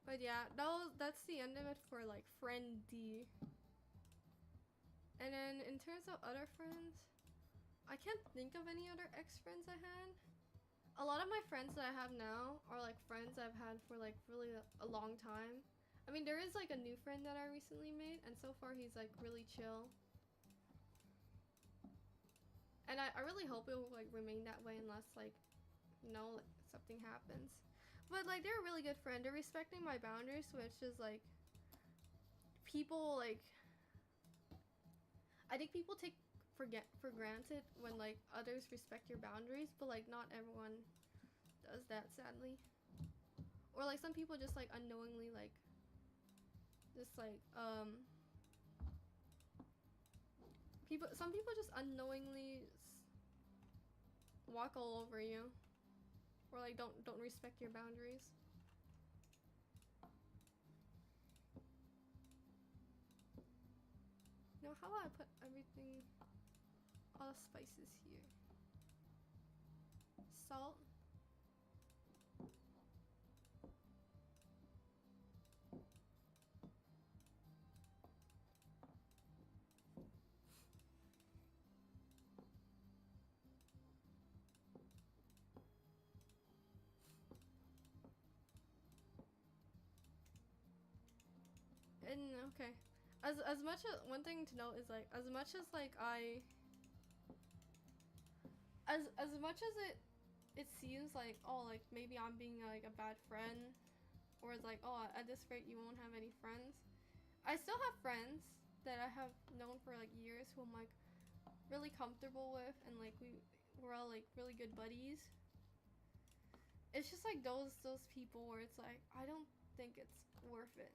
But But yeah, that's the end of it for like friend D. And then in terms of other friends, I can't think of any other ex-friends I had. A lot of my friends that I have now are like friends I've had for like really a long time. I mean, there is like a new friend that I recently made, and so far he's like really chill. And I really hope it will like remain that way unless like, you know, like, something happens. But like they're a really good friend. They're respecting my boundaries, which is like people like I think people take for granted when like others respect your boundaries, but like not everyone does that, sadly. Or like some people just like unknowingly like just like some people just unknowingly walk all over you, or like don't respect your boundaries. You know, how do I put everything, all the spices here? Salt. And okay, as much as one thing to note is like as much as like as much as it seems like, oh, like maybe I'm being like a bad friend, or it's like, oh, at this rate you won't have any friends. I still have friends that I have known for like years who I'm like really comfortable with, and like we're all like really good buddies. It's just like those people where it's like I don't think it's worth it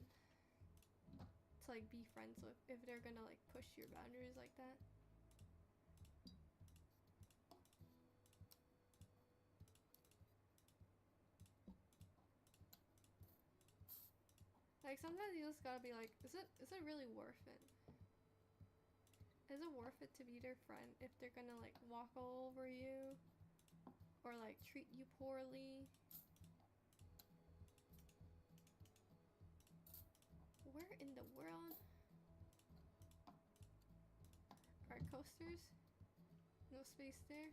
to like be friends with if they're gonna like push your boundaries like that. Like sometimes you just gotta be like, is it really worth it? Is it worth it to be their friend if they're gonna like walk all over you or like treat you poorly? Where in the world are coasters? No space there.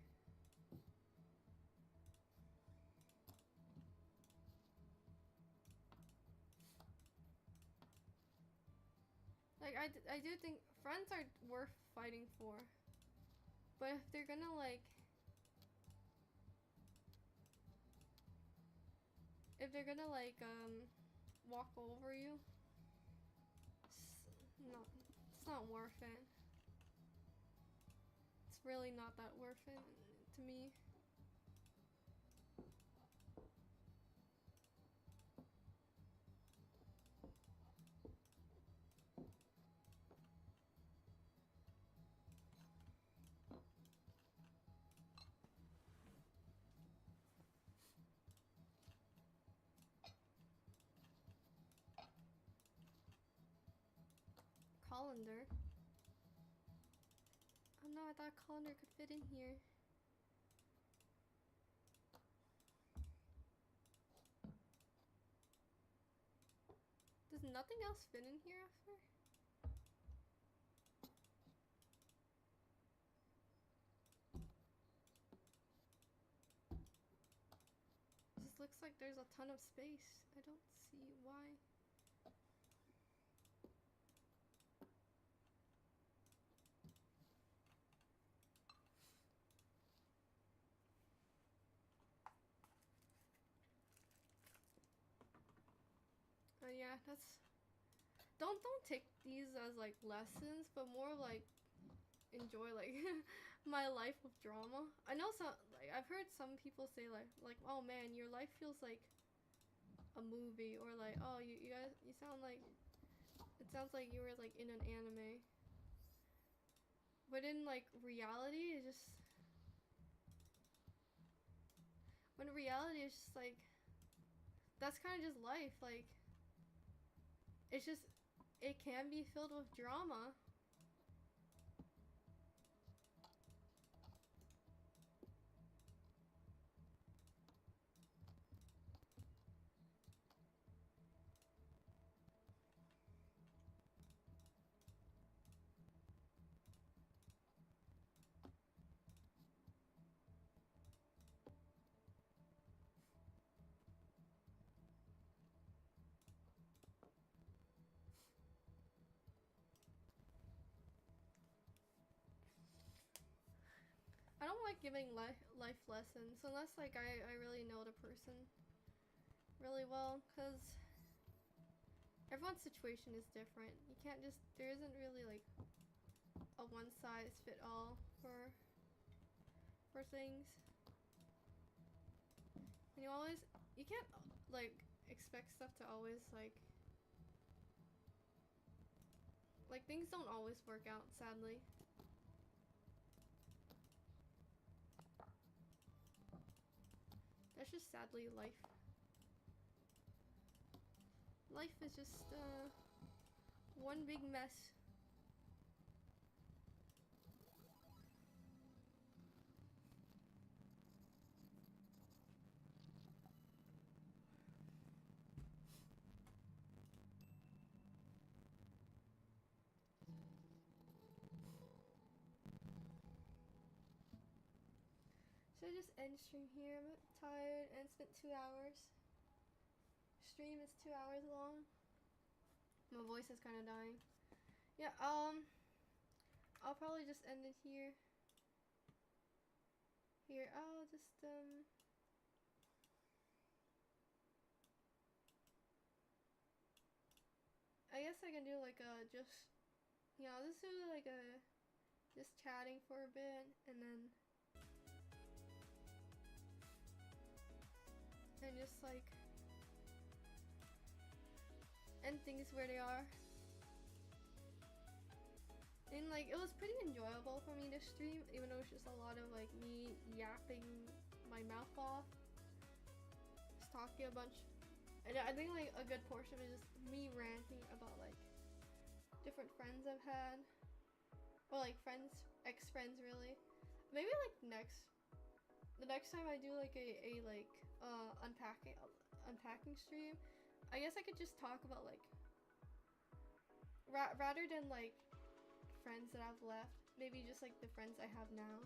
Like I do think friends are worth fighting for, but if they're gonna like walk over you, it's not worth it. It's really not that worth it to me. Colander. Oh no, I thought colander could fit in here. Does nothing else fit in here after? This looks like there's a ton of space. I don't see why. Yeah, that's don't take these as like lessons, but more like enjoy like my life of drama. I know some like I've heard some people say like oh man, your life feels like a movie, or like oh you guys you sound like it sounds like you were like in an anime. But in like reality, it's just when reality is just like that's kind of just life. Like it's just it can be filled with drama. like giving life lessons unless like I really know the person really well, because everyone's situation is different. You can't just, there isn't really like a one size fit all for things. And you can't like expect stuff to always like things don't always work out, sadly. That's just sadly life. Life is just one big mess. Should I just end stream here? I'm a bit tired and it's been 2 hours. Stream is 2 hours long. My voice is kind of dying. Yeah, I'll probably just end it here. I'll just, I guess I can do like a just, yeah, I'll just do like a, just chatting for a bit and then, and just like, end things where they are. And like, it was pretty enjoyable for me to stream, even though it's just a lot of like me yapping my mouth off, just talking a bunch. And I think like a good portion is just me ranting about like different friends I've had, or like friends, ex-friends really. Maybe like the next time I do like a like unpacking stream, I guess I could just talk about like rather than like friends that I've left, maybe just like the friends I have now.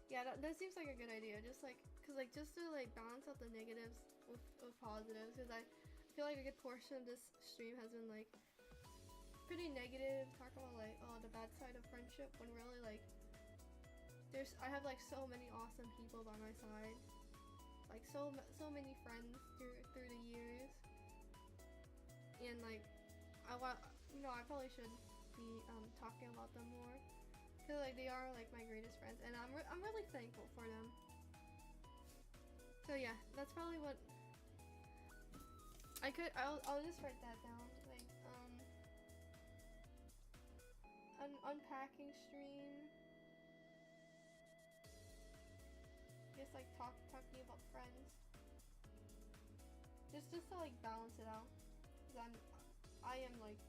Yeah, that seems like a good idea. Just like, cause like just to like balance out the negatives with positives, cause I feel like a good portion of this stream has been like pretty negative, talk about like, oh, the bad side of friendship, when really like I have like so many awesome people by my side, like so many friends through the years, and like I probably should be talking about them more, because like they are like my greatest friends, and I'm really thankful for them. So yeah, that's probably what I'll just write that down, like an unpacking stream, just like talking about friends, just to like balance it out, because I am like,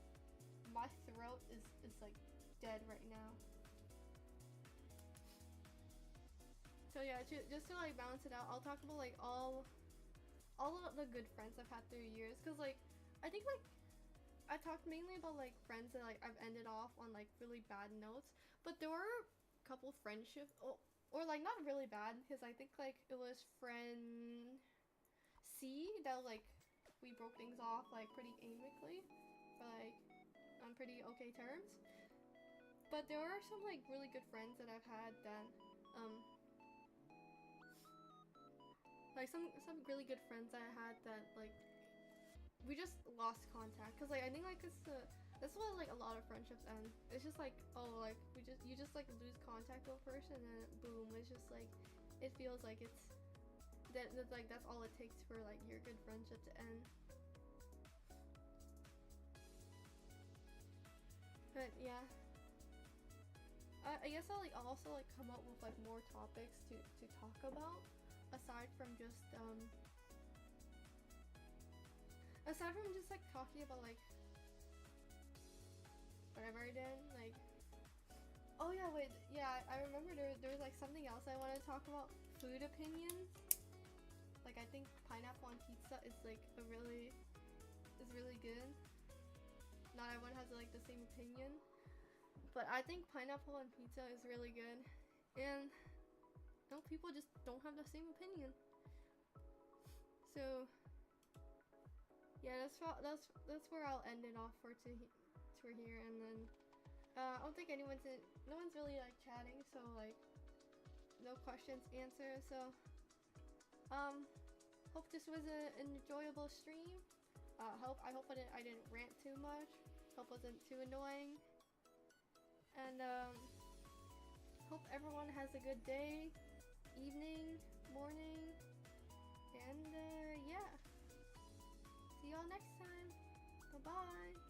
my throat is like dead right now. So yeah, just to like balance it out, I'll talk about like all of the good friends I've had through years, because like I think like I talked mainly about like friends that like I've ended off on like really bad notes, but there were a couple friendships, or like not really bad, because I think like it was friend C that like we broke things off like pretty amicably, but like on pretty okay terms. But there are some like really good friends that I've had that like some really good friends I had that like we just lost contact, because like I think like that's why like a lot of friendships end. It's just like, oh, like you just like lose contact with a person and then boom, it's just like it feels like it's that's all it takes for like your good friendship to end. But yeah, I guess I'll also like come up with like more topics to talk about, aside from just like talking about like whatever I did. Like, oh yeah, wait, yeah, I remember there's like something else I want to talk about. Food opinions. Like, I think pineapple on pizza is like really good. Not everyone has like the same opinion, but I think pineapple on pizza is really good, and no, people just don't have the same opinion. So yeah, that's where I'll end it off for here, and then I don't think no one's really like chatting, so like no questions answered. So hope this was an enjoyable stream. I hope I didn't rant too much. Hope it wasn't too annoying. And hope everyone has a good day, evening, morning, and yeah. See y'all next time. Bye-bye.